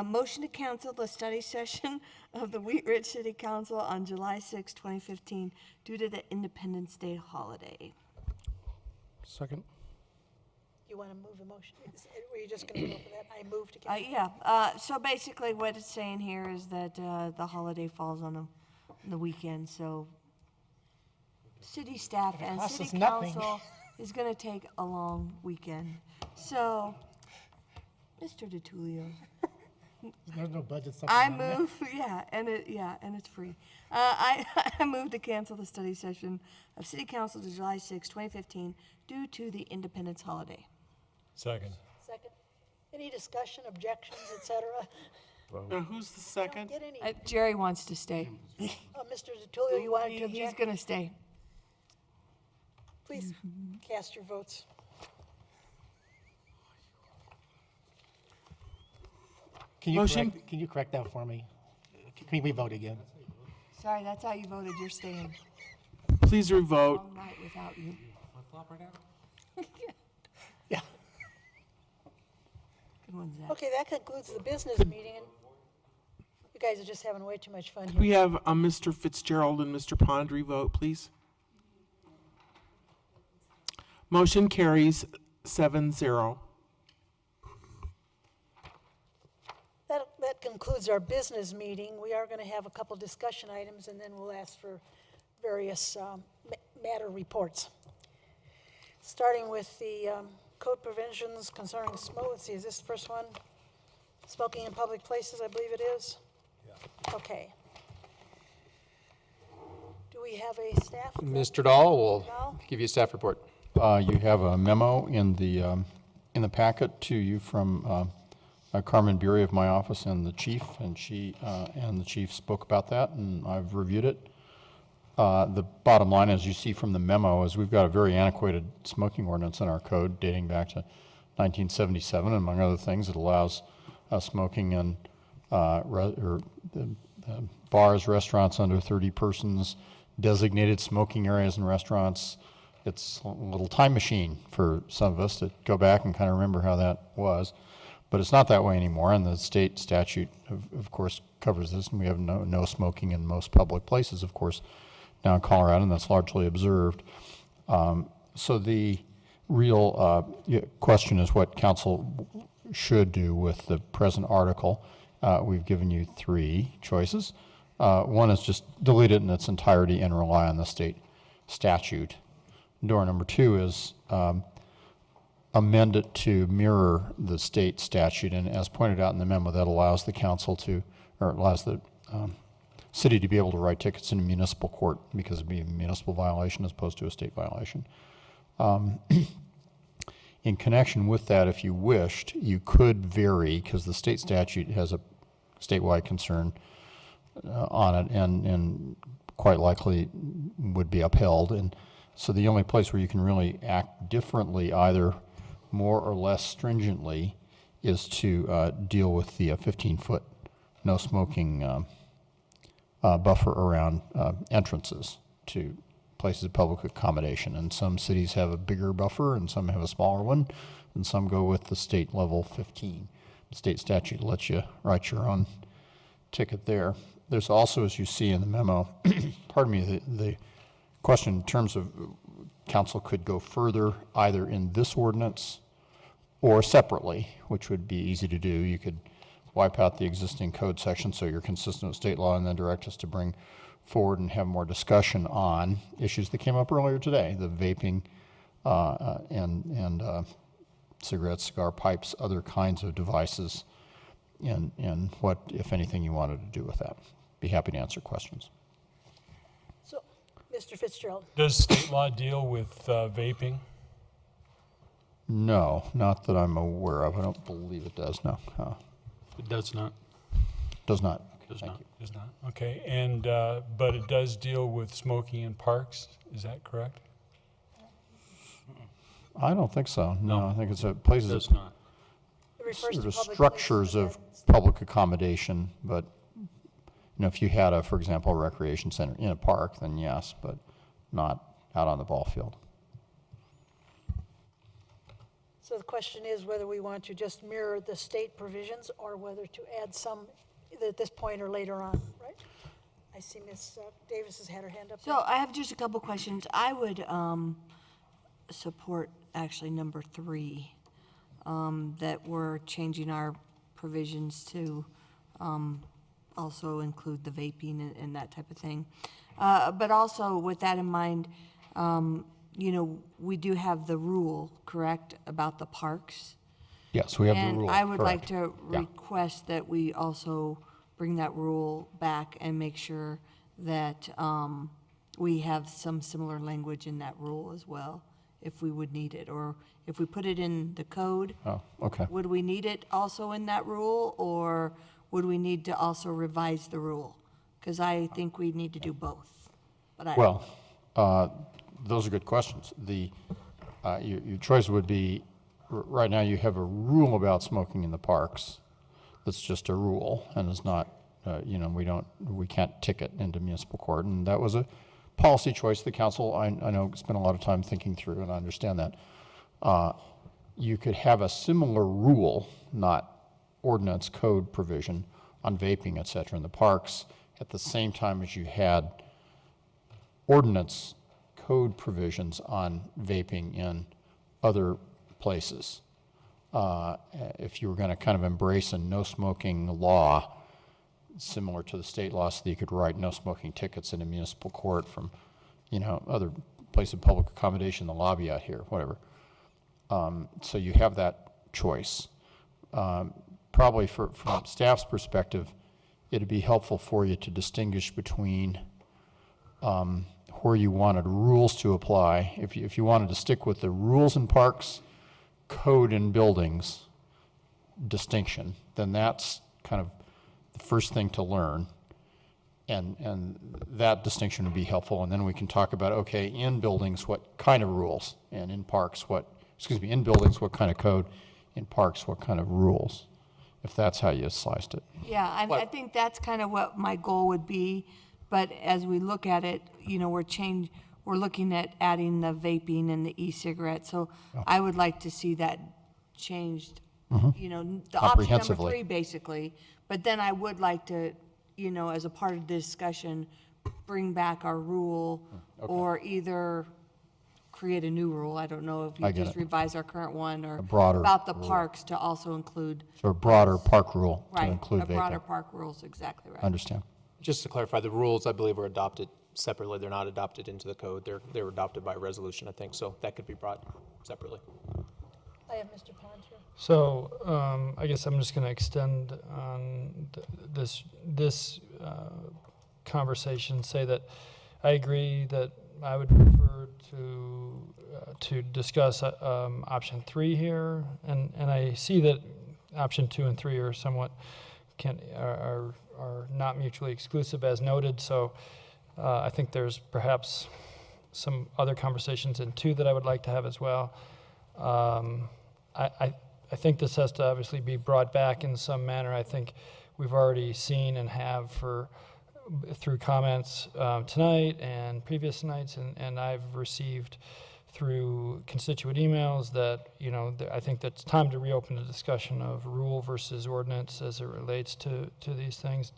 Motion to cancel the study session of the Wheat Ridge City Council on July 6, 2015 due to the Independence Day holiday. Second. You want to move the motion? Were you just going to go for that? I move to cancel. Yeah. So basically what it's saying here is that the holiday falls on the weekend, so city staff and city council is going to take a long weekend. So, Mr. DiTullio. There's no budget I move, and it's free. I move to cancel the study session of City Council to July 6, 2015, due to the Independence holiday. Second. Second. Any discussion, objections, etc.? Who's the second? Get any? Jerry wants to stay. Mr. DiTullio, you wanted to object? He's going to stay. Please cast your votes. Can you correct that for me? Can we vote again? Sorry, that's how you voted. You're staying. Please revote. Long night without you. Yeah. Good one, Zach. Okay, that concludes the business meeting. And you guys are just having way too much fun here. We have Mr. Fitzgerald and Mr. Pond revote, please. Motion carries 7-0. That concludes our business meeting. We are going to have a couple discussion items, and then we'll ask for various matter reports. starting with the code provisions concerning smoke. Let's see, is this the first one? Smoking in public places, I believe it is? Yeah. Okay. Do we have a staff? Mr. Dahl will Dahl? give you a staff report. You have a memo in the packet to you from Carmen Bury of my office and the chief, and the chief spoke about that, and I've reviewed it. The bottom line, as you see from the memo, is we've got a very antiquated smoking ordinance in our code dating back to 1977, and among other things, it allows smoking in bars, restaurants under 30 persons, designated smoking areas in restaurants. It's a little time machine for some of us to go back and kind of remember how that was. But it's not that way anymore, and the state statute, of course, covers this, and we have no smoking in most public places, of course, now in Colorado, and that's largely observed. So the real question is what council should do with the present article. We've given you 3 choices. One is just delete it in its entirety and rely on the state statute. Door number 2 is amend it to mirror the state statute, and as pointed out in the memo, that allows the council to, or allows the city to be able to write tickets in a municipal court because it'd be a municipal violation as opposed to a state violation. In connection with that, if you wished, you could vary, because the state statute has a statewide concern on it, and quite likely would be upheld. And so the only place where you can really act differently, either more or less stringently, is to deal with the 15-foot no smoking buffer around entrances to places of public accommodation. And some cities have a bigger buffer and some have a smaller one, and some go with the state level 15. The state statute lets you write your own ticket there. There's also, as you see in the memo, pardon me, the question in terms of council could go further either in this ordinance or separately, which would be easy to do. You could wipe out the existing code section so you're consistent with state law, and then direct us to bring forward and have more discussion on issues that came up earlier today, the vaping and cigarettes, cigar pipes, other kinds of devices, and what, if anything, you wanted to do with that. Be happy to answer questions. So, Mr. Fitzgerald. Does state law deal with vaping? No, not that I'm aware of. I don't believe it does, no. It does not? Does not. Does Thank not. you. Does not. Okay. And but it does deal with smoking in parks. Is that correct? I don't think so. No, I think it's places. It does not. It refers to Sort of public structures of public accommodation, but if you had for example, a recreation center in a park, then yes, but not out on the ball field. So the question is whether we want to just mirror the state provisions or whether to add some either at this point or later on, right? I see Ms. Davis has had her hand up. So I have just a couple questions. I would support actually number 3, that we're changing our provisions to also include the vaping and that type of thing. But also with that in mind, we do have the rule, correct, about the parks? Yes, we have the rule. And I would like correct. to request that we also bring that rule back and make sure that we have some similar language in that rule as well, if we would need it. Or if we put it in the code, Oh, okay. would we need it also in that rule, or would we need to also revise the rule? Because I think we need to do both. But Well, those are good questions. Your choice would be, right now you have a rule about smoking in the parks. That's just a rule, and it's not, we can't ticket into municipal court. And that was a policy choice the council, I know, spent a lot of time thinking through, and I understand that. You could have a similar rule, not ordinance code provision, on vaping, et cetera, in the parks at the same time as you had ordinance code provisions on vaping in other places. If you were going to kind of embrace a no smoking law similar to the state law, so that you could write no smoking tickets in a municipal court from, other place of public accommodation, the lobby out here, whatever. So you have that choice. Probably from staff's perspective, it'd be helpful for you to distinguish between where you wanted rules to apply. If you wanted to stick with the rules in parks, code in buildings distinction, then that's kind of the first thing to learn. And that distinction would be helpful. And then we can talk about, okay, in buildings, what kind of rules? And in parks, in buildings, what kind of code? In parks, what kind of rules? If that's how you sliced it. Yeah, I think that's kind of what my goal would be, but as we look at it, you know, we're looking at adding the vaping and the e-cigarette, so I would like to see that changed, you know, the option number 3, basically, but then I would like to, you know, as a part of the discussion, bring back our rule, or either create a new rule. I don't know if you just revise our current one, or about the parks to also include. So a broader park rule to Right, include a vaping. broader park rules, exactly right. Understand. Just to clarify, the rules, I believe, were adopted separately. They're not adopted into the code. They were adopted by resolution, I think, so that could be brought separately. I have Mr. Pond here. So I guess I'm just going to extend on this conversation, say that I agree that I would prefer to discuss option 3 here, and I see that option 2 and 3 are somewhat are not mutually exclusive as noted. So I think there's perhaps some other conversations in 2 that I would like to have as well. I think this has to obviously be brought back in some manner. I think we've already seen and have through comments tonight and previous nights, and I've received through constituent emails that, you know, I think that it's time to reopen the discussion of rule versus ordinance as it relates to these things.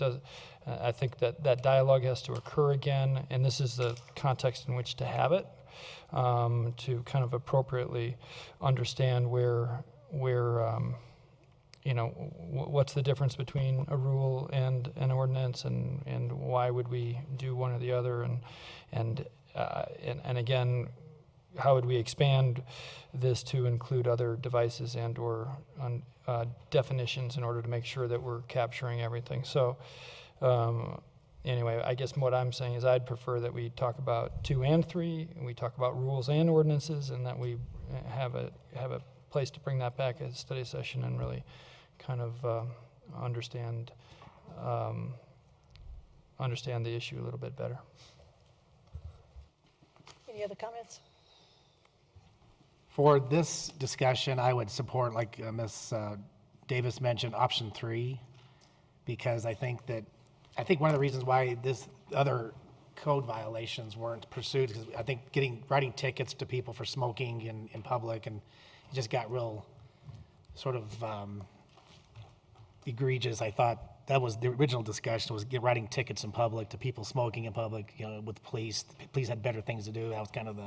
I think that dialogue has to occur again, and this is the context in which to have it, to kind of appropriately understand where you know, what's the difference between a rule and an ordinance, and why would we do one or the other, and again, how would we expand this to include other devices and or definitions in order to make sure that we're capturing everything. So anyway, I guess what I'm saying is I'd prefer that we talk about 2 and 3, and we talk about rules and ordinances, and that we have a place to bring that back at a study session and really kind of understand the issue a little bit better. Any other comments? For this discussion, I would support, like Ms. Davis mentioned, option 3, because I think one of the reasons why this other code violations weren't pursued, because I think writing tickets to people for smoking in public, and it just got real sort of egregious. I thought that was the original discussion, was writing tickets in public to people smoking in public, you know, with the police. The police had better things to do. That was kind of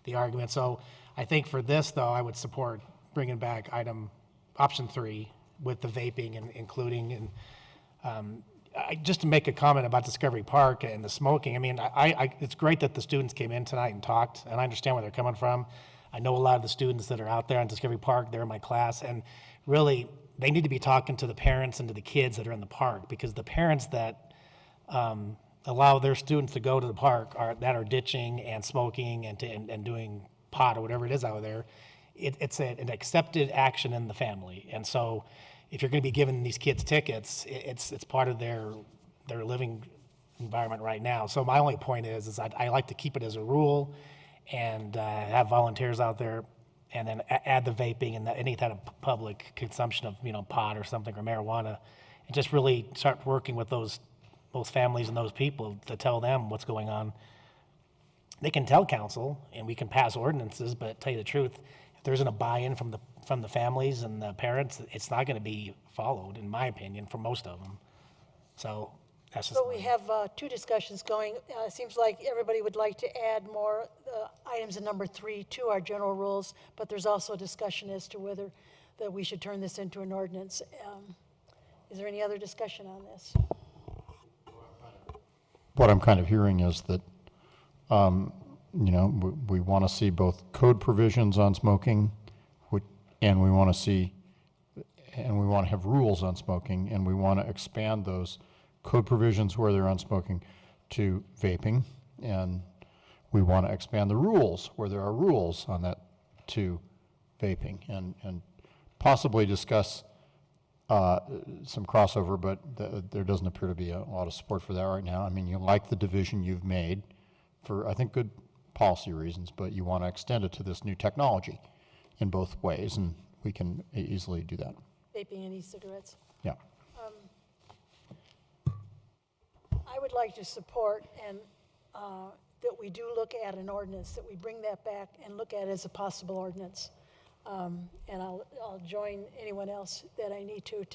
the argument. So I think for this, though, I would support bringing back option 3 with the vaping and including, and just to make a comment about Discovery Park and the smoking. I mean, it's great that the students came in tonight and talked, and I understand where they're coming from. I know a lot of the students that are out there in Discovery Park, they're in my class, and really, they need to be talking to the parents and to the kids that are in the park, because the parents that allow their students to go to the park that are ditching and smoking and doing pot or whatever it is out there, it's an accepted action in the family. And so if you're going to be giving these kids tickets, it's part of their living environment right now. So my only point is I like to keep it as a rule and have volunteers out there, and then add the vaping and any kind of public consumption of, you know, pot or something, or marijuana, and just really start working with those families and those people to tell them what's going on. They can tell council, and we can pass ordinances, but tell you the truth, if there isn't a buy-in from the families and the parents, it's not going to be followed, in my opinion, for most of them. So that's just. So we have 2 discussions going. It seems like everybody would like to add more items in number 3 to our general rules, but there's also a discussion as to whether that we should turn this into an ordinance. Is there any other discussion on this? What I'm kind of hearing is that you know, we want to see both code provisions on smoking, and we want to see, and we want to have rules on smoking, and we want to expand those code provisions where they're on smoking to vaping, and we want to expand the rules where there are rules on that to vaping, and possibly discuss some crossover, but there doesn't appear to be a lot of support for that right now. I mean, you like the division you've made for, I think, good policy reasons, but you want to extend it to this new technology in both ways, and we can easily do that. Vaping and e-cigarettes. Yeah. I would like to support and that we do look at an ordinance, that we bring that back and look at it as a possible ordinance. And I'll join anyone else that I need to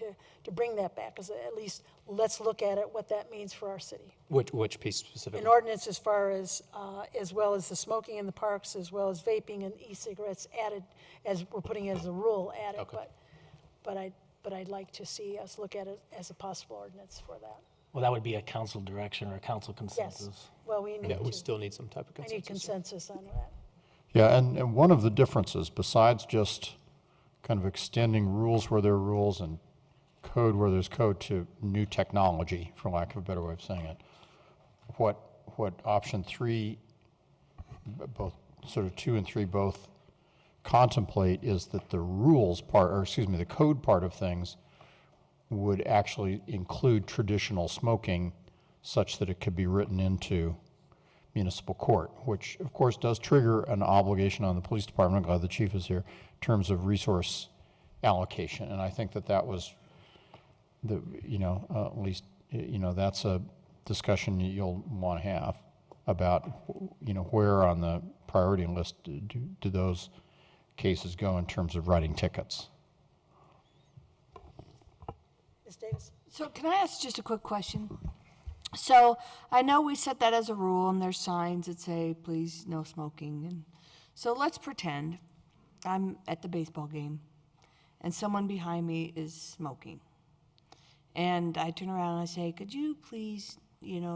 bring that back, because at least let's look at it, what that means for our city. Which piece specifically? An ordinance as far as well as the smoking in the parks, as well as vaping and e-cigarettes added, as we're putting it as a rule added. Okay. But I'd like to see us look at it as a possible ordinance for that. Well, that would be a council direction or a council consensus. Yes. Well, we need Yeah, we to. still need some type of I consensus. need consensus on that. Yeah, and one of the differences, besides just kind of extending rules where there are rules and code where there's code to new technology, for lack of a better way of saying it, what option 3, both sort of 2 and 3 both contemplate is that the rules part, or excuse me, the code part of things would actually include traditional smoking such that it could be written into municipal court, which of course does trigger an obligation on the police department. I'm glad the chief is here, in terms of resource allocation. And I think that was the, at least, that's a discussion you'll want to have about, where on the priority list do those cases go in terms of writing tickets. Ms. Davis? So can I ask just a quick question? So I know we set that as a rule, and there's signs that say, please, no smoking. And so let's pretend I'm at the baseball game, and someone behind me is smoking. And I turn around and I say, could you please,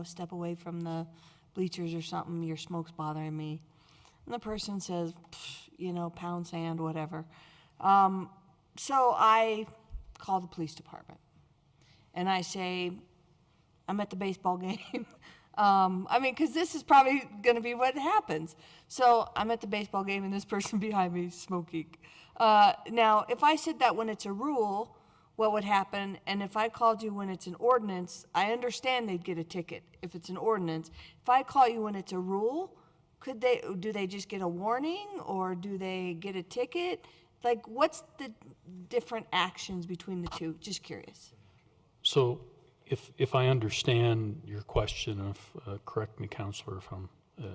step away from the bleachers or something, your smoke's bothering me. And the person says, pound sand, whatever. So I call the police department, and I say, I'm at the baseball game. Because this is probably going to be what happens. So I'm at the baseball game, and this person behind me is smoking. Now, if I said that when it's a rule, what would happen? And if I called you when it's an ordinance, I understand they'd get a ticket if it's an ordinance. If I call you when it's a rule, do they just get a warning, or do they get a ticket? Like, what's the different actions between the two? Just curious. So if I understand your question, correct me, Counselor, if I'm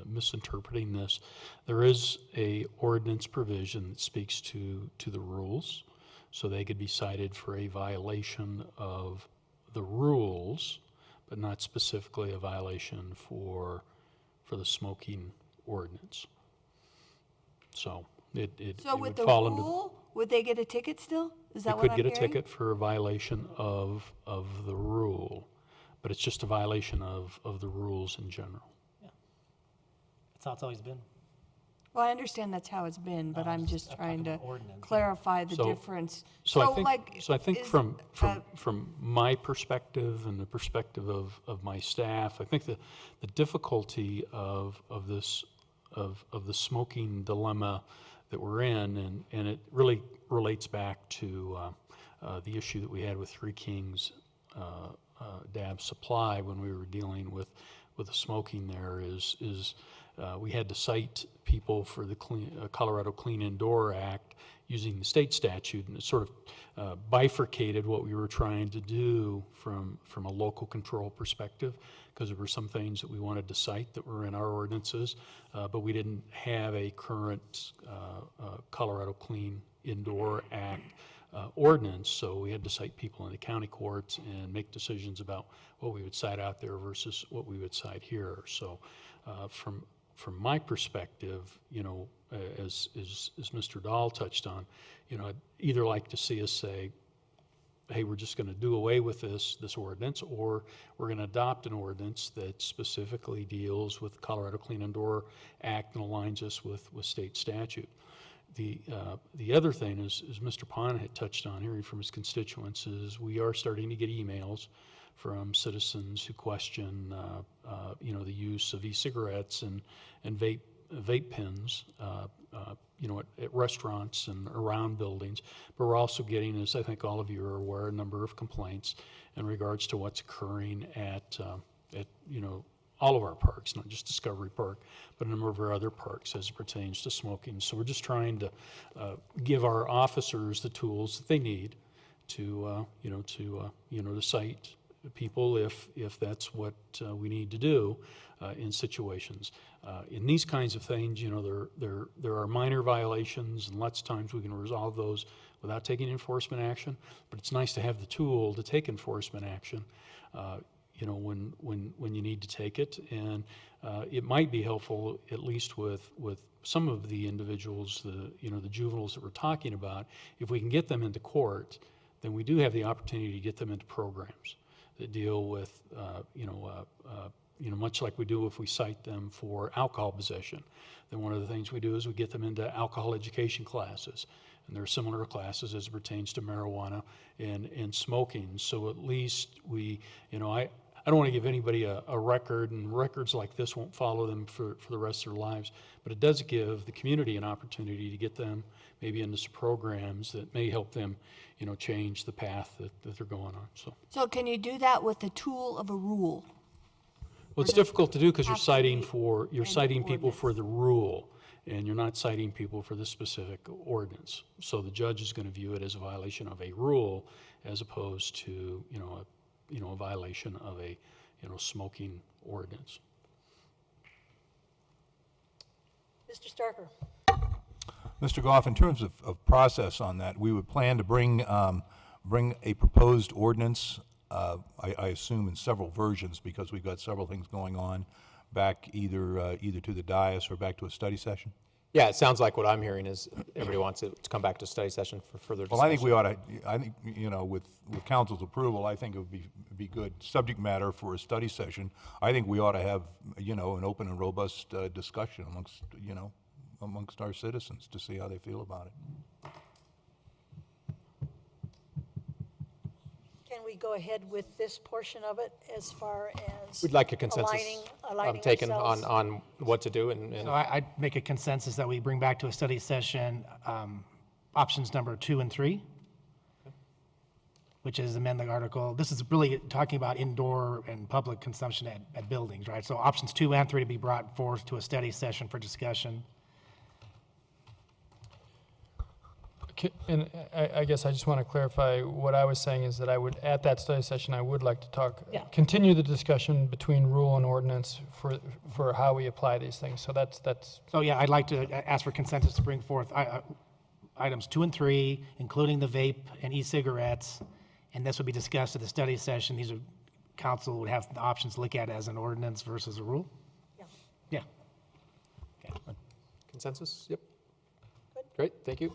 misinterpreting this, there is a ordinance provision that speaks to the rules, so they could be cited for a violation of the rules, but not specifically a violation for the smoking ordinance. So it So would with the fall under. rule, would they get a ticket still? Is that You what could I'm get a hearing? ticket for a violation of the rule, but it's just a violation of the rules in general. That's how it's always been. Well, I understand that's how it's been, but I'm just trying to ordinance. clarify the So- difference. So I think is, from my perspective and the perspective of my staff, I think the difficulty of the smoking dilemma that we're in, and it really relates back to the issue that we had with Three Kings Dab Supply when we were dealing with the smoking there is we had to cite people for the Colorado Clean Indoor Act using the state statute, and it sort of bifurcated what we were trying to do from a local control perspective, because there were some things that we wanted to cite that were in our ordinances, but we didn't have a current Colorado Clean Indoor Act ordinance, so we had to cite people in the county courts and make decisions about what we would cite out there versus what we would cite here. So from my perspective, as Mr. Dahl touched on, I'd either like to see us say, hey, we're just going to do away with this ordinance, or we're going to adopt an ordinance that specifically deals with the Colorado Clean Indoor Act and aligns us with state statute. The other thing is Mr. Pond had touched on, hearing from his constituents, is we are starting to get emails from citizens who question, the use of e-cigarettes and vape pens, at restaurants and around buildings. But we're also getting, as I think all of you are aware, a number of complaints in regards to what's occurring at all of our parks, not just Discovery Park, but a number of our other parks as it pertains to smoking. So we're just trying to give our officers the tools that they need to cite people if that's what we need to do in situations. In these kinds of things, there are minor violations, and lots of times we can resolve those without taking enforcement action. But it's nice to have the tool to take enforcement action, when you need to take it. And it might be helpful, at least with some of the individuals, the juveniles that we're talking about. If we can get them into court, then we do have the opportunity to get them into programs that deal with, much like we do if we cite them for alcohol possession. Then one of the things we do is we get them into alcohol education classes. And there are similar classes as it pertains to marijuana and smoking. So at least we, I don't want to give anybody a record, and records like this won't follow them for the rest of their lives, but it does give the community an opportunity to get them maybe into some programs that may help them, change the path that they're going on. So can you do that with the tool of a rule? Well, it's difficult to do because you're citing people for the rule, and you're not citing people for the specific ordinance. So the judge is going to view it as a violation of a rule as opposed to, a violation of a, smoking ordinance. Mr. Starker. Mr. Goff, in terms of process on that, we would plan to bring a proposed ordinance, I assume in several versions, because we've got several things going on, back either to the dais or back to a study session? Yeah, it sounds like what I'm hearing is everybody wants it to come back to study session for further discussion. Well, I think we ought to, with council's approval, I think it would be good subject matter for a study session. I think we ought to have, an open and robust discussion amongst our citizens to see how they feel about it. Can we go ahead with this portion of it as far as We'd like a consensus aligning taken ourselves? on what to do. And So I'd make a consensus that we bring back to a study session options number 2 and 3, which is amend the article. This is really talking about indoor and public consumption at buildings, right? So options 2 and 3 to be brought forth to a study session for discussion. And I guess I just want to clarify, what I was saying is that at that study session, I would like to continue the discussion between rule and ordinance for how we apply these things. So that's. So yeah, I'd like to ask for consensus to bring forth items 2 and 3, including the vape and e-cigarettes, and this would be discussed at the study session. Council would have the options to look at as an ordinance versus a rule? Yeah. Okay. Consensus? Yep. Good. Great, thank you.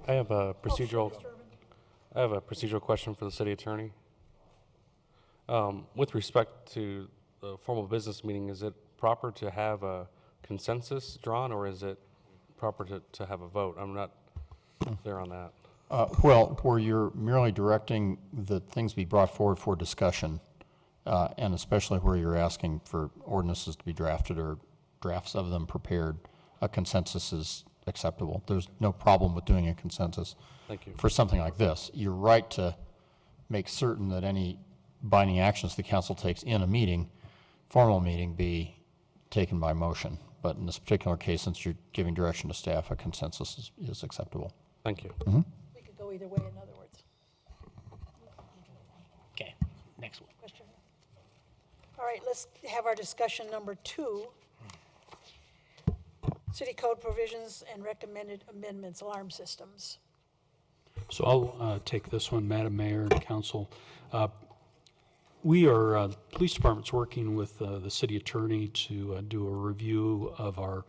I have a procedural question for the city attorney. With respect to the formal business meeting, is it proper to have a consensus drawn, or is it proper to have a vote? I'm not clear on that. Well, where you're merely directing that things be brought forward for discussion, and especially where you're asking for ordinances to be drafted or drafts of them prepared, a consensus is acceptable. There's no problem with doing a consensus. Thank you. For something like this. You're right to make certain that any binding actions the council takes in a meeting, formal meeting, be taken by motion. But in this particular case, since you're giving direction to staff, a consensus is acceptable. Thank you. Mm-hmm. We could go either way, in other words. Okay, next one. Question? All right, let's have our discussion number 2. City code provisions and recommended amendments, alarm systems. So I'll take this one, Madam Mayor and Council. We are, the police department's working with the city attorney to do a review of our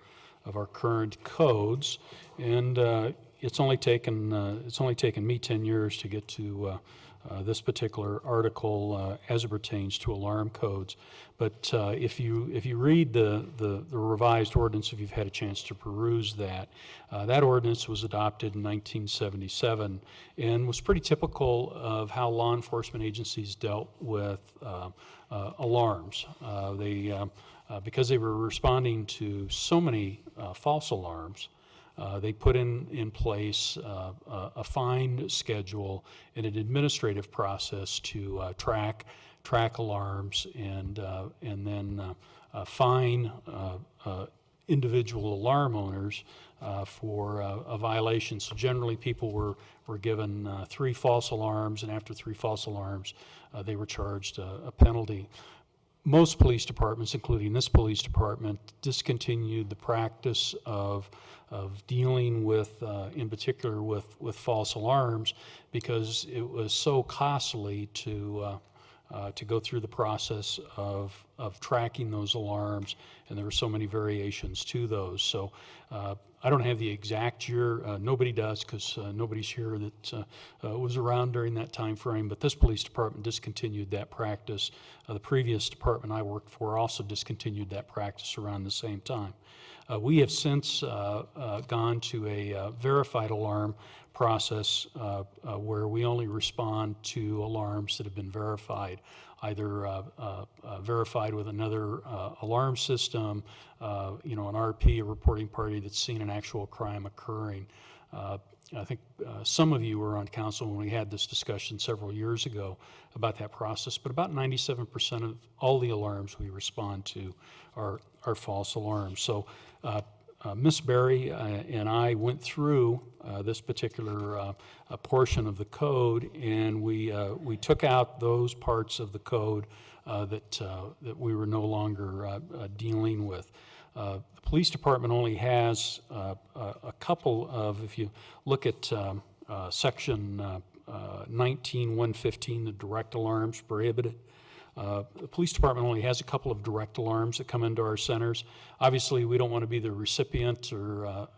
current codes. And it's only taken me 10 years to get to this particular article as it pertains to alarm codes. But if you read the revised ordinance, if you've had a chance to peruse that, that ordinance was adopted in 1977 and was pretty typical of how law enforcement agencies dealt with alarms. Because they were responding to so many false alarms, they put in place a fine schedule and an administrative process to track alarms and then fine individual alarm owners for a violation. So generally, people were given 3 false alarms, and after 3 false alarms, they were charged a penalty. Most police departments, including this police department, discontinued the practice of dealing with, in particular, with false alarms, because it was so costly to go through the process of tracking those alarms, and there were so many variations to those. So I don't have the exact year. Nobody does, because nobody's here that was around during that time frame. But this police department discontinued that practice. The previous department I worked for also discontinued that practice around the same time. We have since gone to a verified alarm process where we only respond to alarms that have been verified, either verified with another alarm system, an RP, a reporting party that's seen an actual crime occurring. I think some of you were on council when we had this discussion several years ago about that process, but about 97% of all the alarms we respond to are false alarms. So Ms. Berry and I went through this particular portion of the code, and we took out those parts of the code that we were no longer dealing with. The police department only has a couple of, if you look at section 19-115, the direct alarms prohibited. The police department only has a couple of direct alarms that come into our centers. Obviously, we don't want to be the recipient or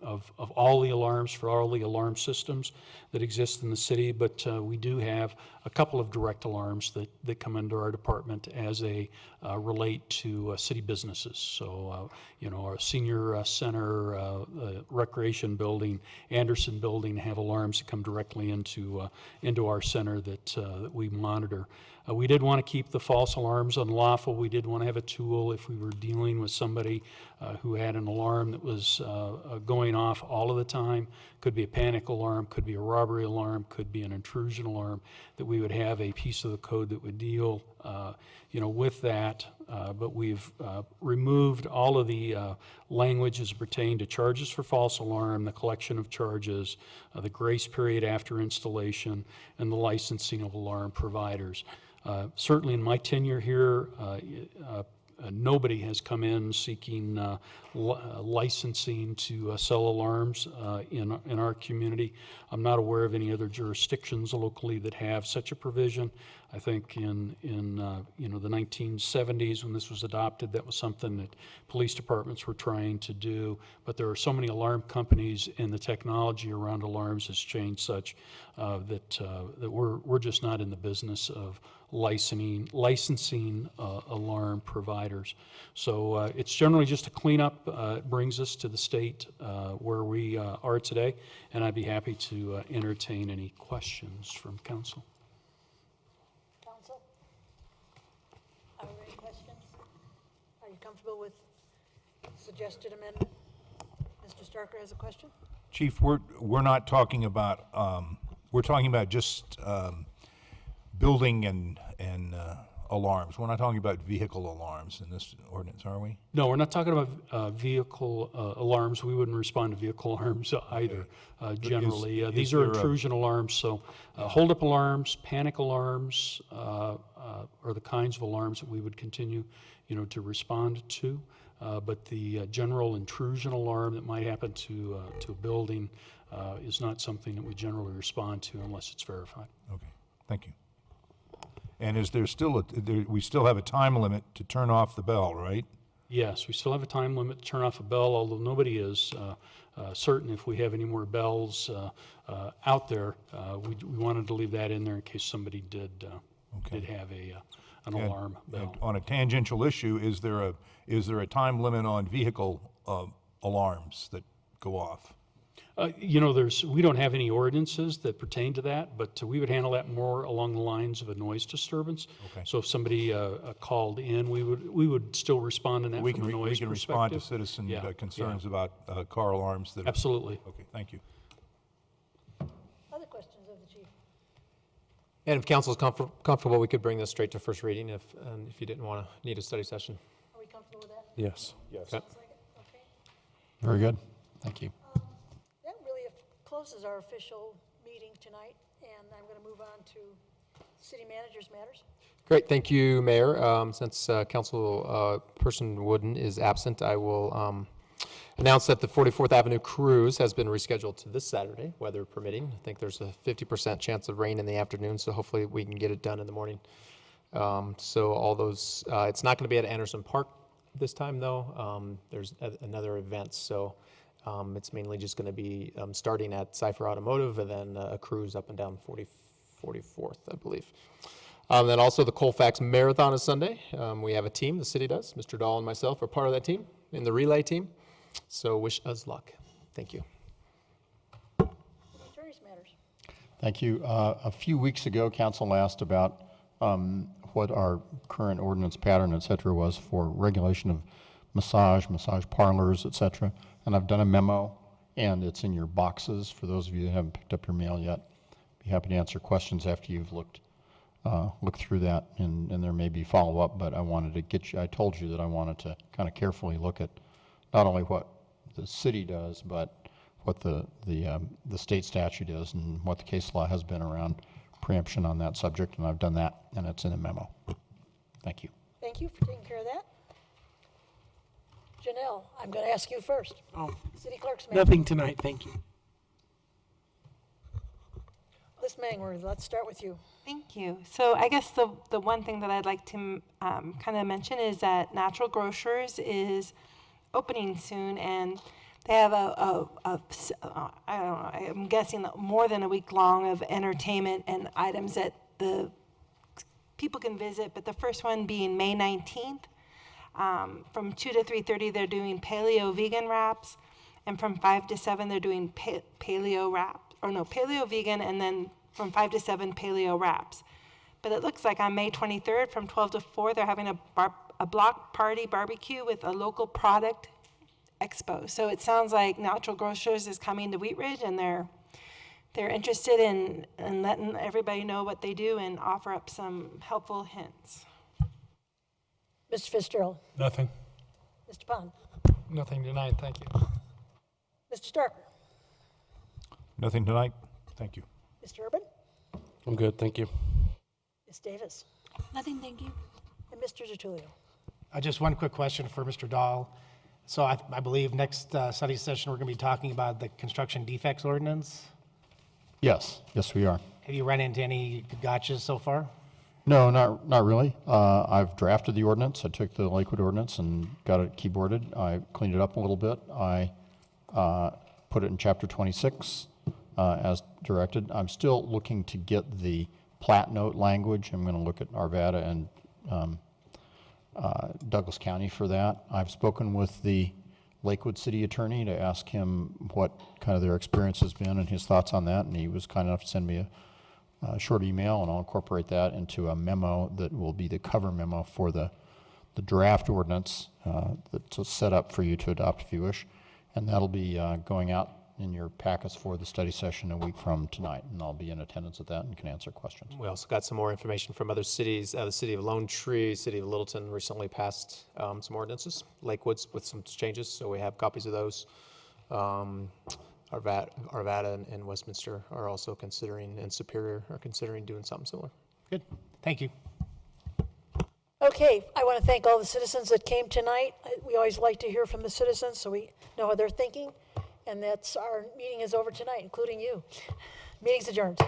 of all the alarms for all the alarm systems that exist in the city, but we do have a couple of direct alarms that come into our department as they relate to city businesses. So, our senior center, recreation building, Anderson building have alarms that come directly into our center that we monitor. We did want to keep the false alarms unlawful. We did want to have a tool if we were dealing with somebody who had an alarm that was going off all of the time. Could be a panic alarm, could be a robbery alarm, could be an intrusion alarm, that we would have a piece of the code that would deal with that. But we've removed all of the language as pertain to charges for false alarm, the collection of charges, the grace period after installation, and the licensing of alarm providers. Certainly in my tenure here, nobody has come in seeking licensing to sell alarms in our community. I'm not aware of any other jurisdictions locally that have such a provision. I think in the 1970s when this was adopted, that was something that police departments were trying to do. But there are so many alarm companies, and the technology around alarms has changed such that we're just not in the business of licensing alarm providers. So it's generally just a cleanup. It brings us to the state where we are today, and I'd be happy to entertain any questions from council. Council? Are there any questions? Are you comfortable with suggested amendment? Mr. Starker has a question? Chief, we're not talking about, we're talking about just building and alarms. We're not talking about vehicle alarms in this ordinance, are we? No, we're not talking about vehicle alarms. We wouldn't respond to vehicle alarms either, generally. These are intrusion alarms, so hold-up alarms, panic alarms are the kinds of alarms that we would continue, to respond to. But the general intrusion alarm that might happen to a building is not something that we generally respond to unless it's verified. Okay, thank you. And is there still we still have a time limit to turn off the bell, right? Yes, we still have a time limit to turn off a bell, although nobody is certain if we have any more bells out there. We wanted to leave that in there in case somebody did have an alarm bell. And on a tangential issue, is there a time limit on vehicle alarms that go off? You know, we don't have any ordinances that pertain to that, but we would handle that more along the lines of a noise disturbance. Okay. So if somebody called in, we would still respond in that We from can, a we noise can perspective. respond to citizen concerns about car alarms that are. Absolutely. Okay, thank you. Other questions of the chief? And if council is comfortable, we could bring this straight to first reading if you didn't want to need a study session. Are we comfortable with that? Yes. Yes. Sounds like it, okay. Very good. Thank you. That really closes our official meeting tonight, and I'm going to move on to city manager's matters. Great, thank you, Mayor. Since Council Person Wooden is absent, I will announce that the 44th Avenue Cruise has been rescheduled to this Saturday, weather permitting. I think there's a 50% chance of rain in the afternoon, so hopefully we can get it done in the morning. So all those, it's not going to be at Anderson Park this time, though. There's another event, so it's mainly just going to be starting at Cypher Automotive and then a cruise up and down 44th, I believe. Then also the Colfax Marathon is Sunday. We have a team, the city does. Mr. Dahl and myself are part of that team, in the relay team. So wish us luck. Thank you. Attorney's matters. Thank you. A few weeks ago, council asked about what our current ordinance pattern, et cetera, was for regulation of massage parlors, et cetera. And I've done a memo, and it's in your boxes for those of you that haven't picked up your mail yet. Be happy to answer questions after you've looked through that, and there may be follow-up, but I wanted to get you, I told you that I wanted to kind of carefully look at not only what the city does, but what the state statute is and what the case law has been around preemption on that subject, and I've done that, and it's in a memo. Thank you. Thank you for taking care of that. Janelle, I'm going to ask you first. Oh, City clerk's matter. nothing tonight, thank you. Ms. Mangworth, let's start with you. Thank you. So I guess the one thing that I'd like to kind of mention is that Natural Grocers is opening soon, and they have I don't know, I'm guessing more than a week long of entertainment and items that the people can visit, but the first one being May 19th. From 2 to 3:30, they're doing paleo vegan wraps, and from 5 to 7, they're doing paleo vegan, and then from 5 to 7, paleo wraps. But it looks like on May 23rd, from 12 to 4, they're having a block party barbecue with a local product expo. So it sounds like Natural Grocers is coming to Wheat Ridge, and they're interested in letting everybody know what they do and offer up some helpful hints. Mr. Fitzgerald. Nothing. Mr. Pond. Nothing tonight, thank you. Mr. Starker. Nothing tonight, thank you. Mr. Urban. I'm good, thank you. Ms. Davis. Nothing, thank you. And Mr. Zertulio. Just one quick question for Mr. Dahl. So I believe next study session, we're going to be talking about the construction defects ordinance. Yes, we are. Have you run into any gotchas so far? No, not really. I've drafted the ordinance. I took the Lakewood ordinance and got it keyboarded. I cleaned it up a little bit. I put it in chapter 26 as directed. I'm still looking to get the plat note language. I'm going to look at Arvada and Douglas County for that. I've spoken with the Lakewood city attorney to ask him what kind of their experience has been and his thoughts on that, and he was kind enough to send me a short email, and I'll incorporate that into a memo that will be the cover memo for the draft ordinance that's set up for you to adopt if you wish, and that'll be going out in your packets for the study session a week from tonight, and I'll be in attendance at that and can answer questions. We also got some more information from other cities. The city of Lone Tree, city of Littleton recently passed some ordinances. Lakewood's with some changes, so we have copies of those. Arvada and Westminster are also considering, and Superior are considering doing something similar. Good, thank you. Okay, I want to thank all the citizens that came tonight. We always like to hear from the citizens so we know how they're thinking. And our meeting is over tonight, including you. Meeting's adjourned.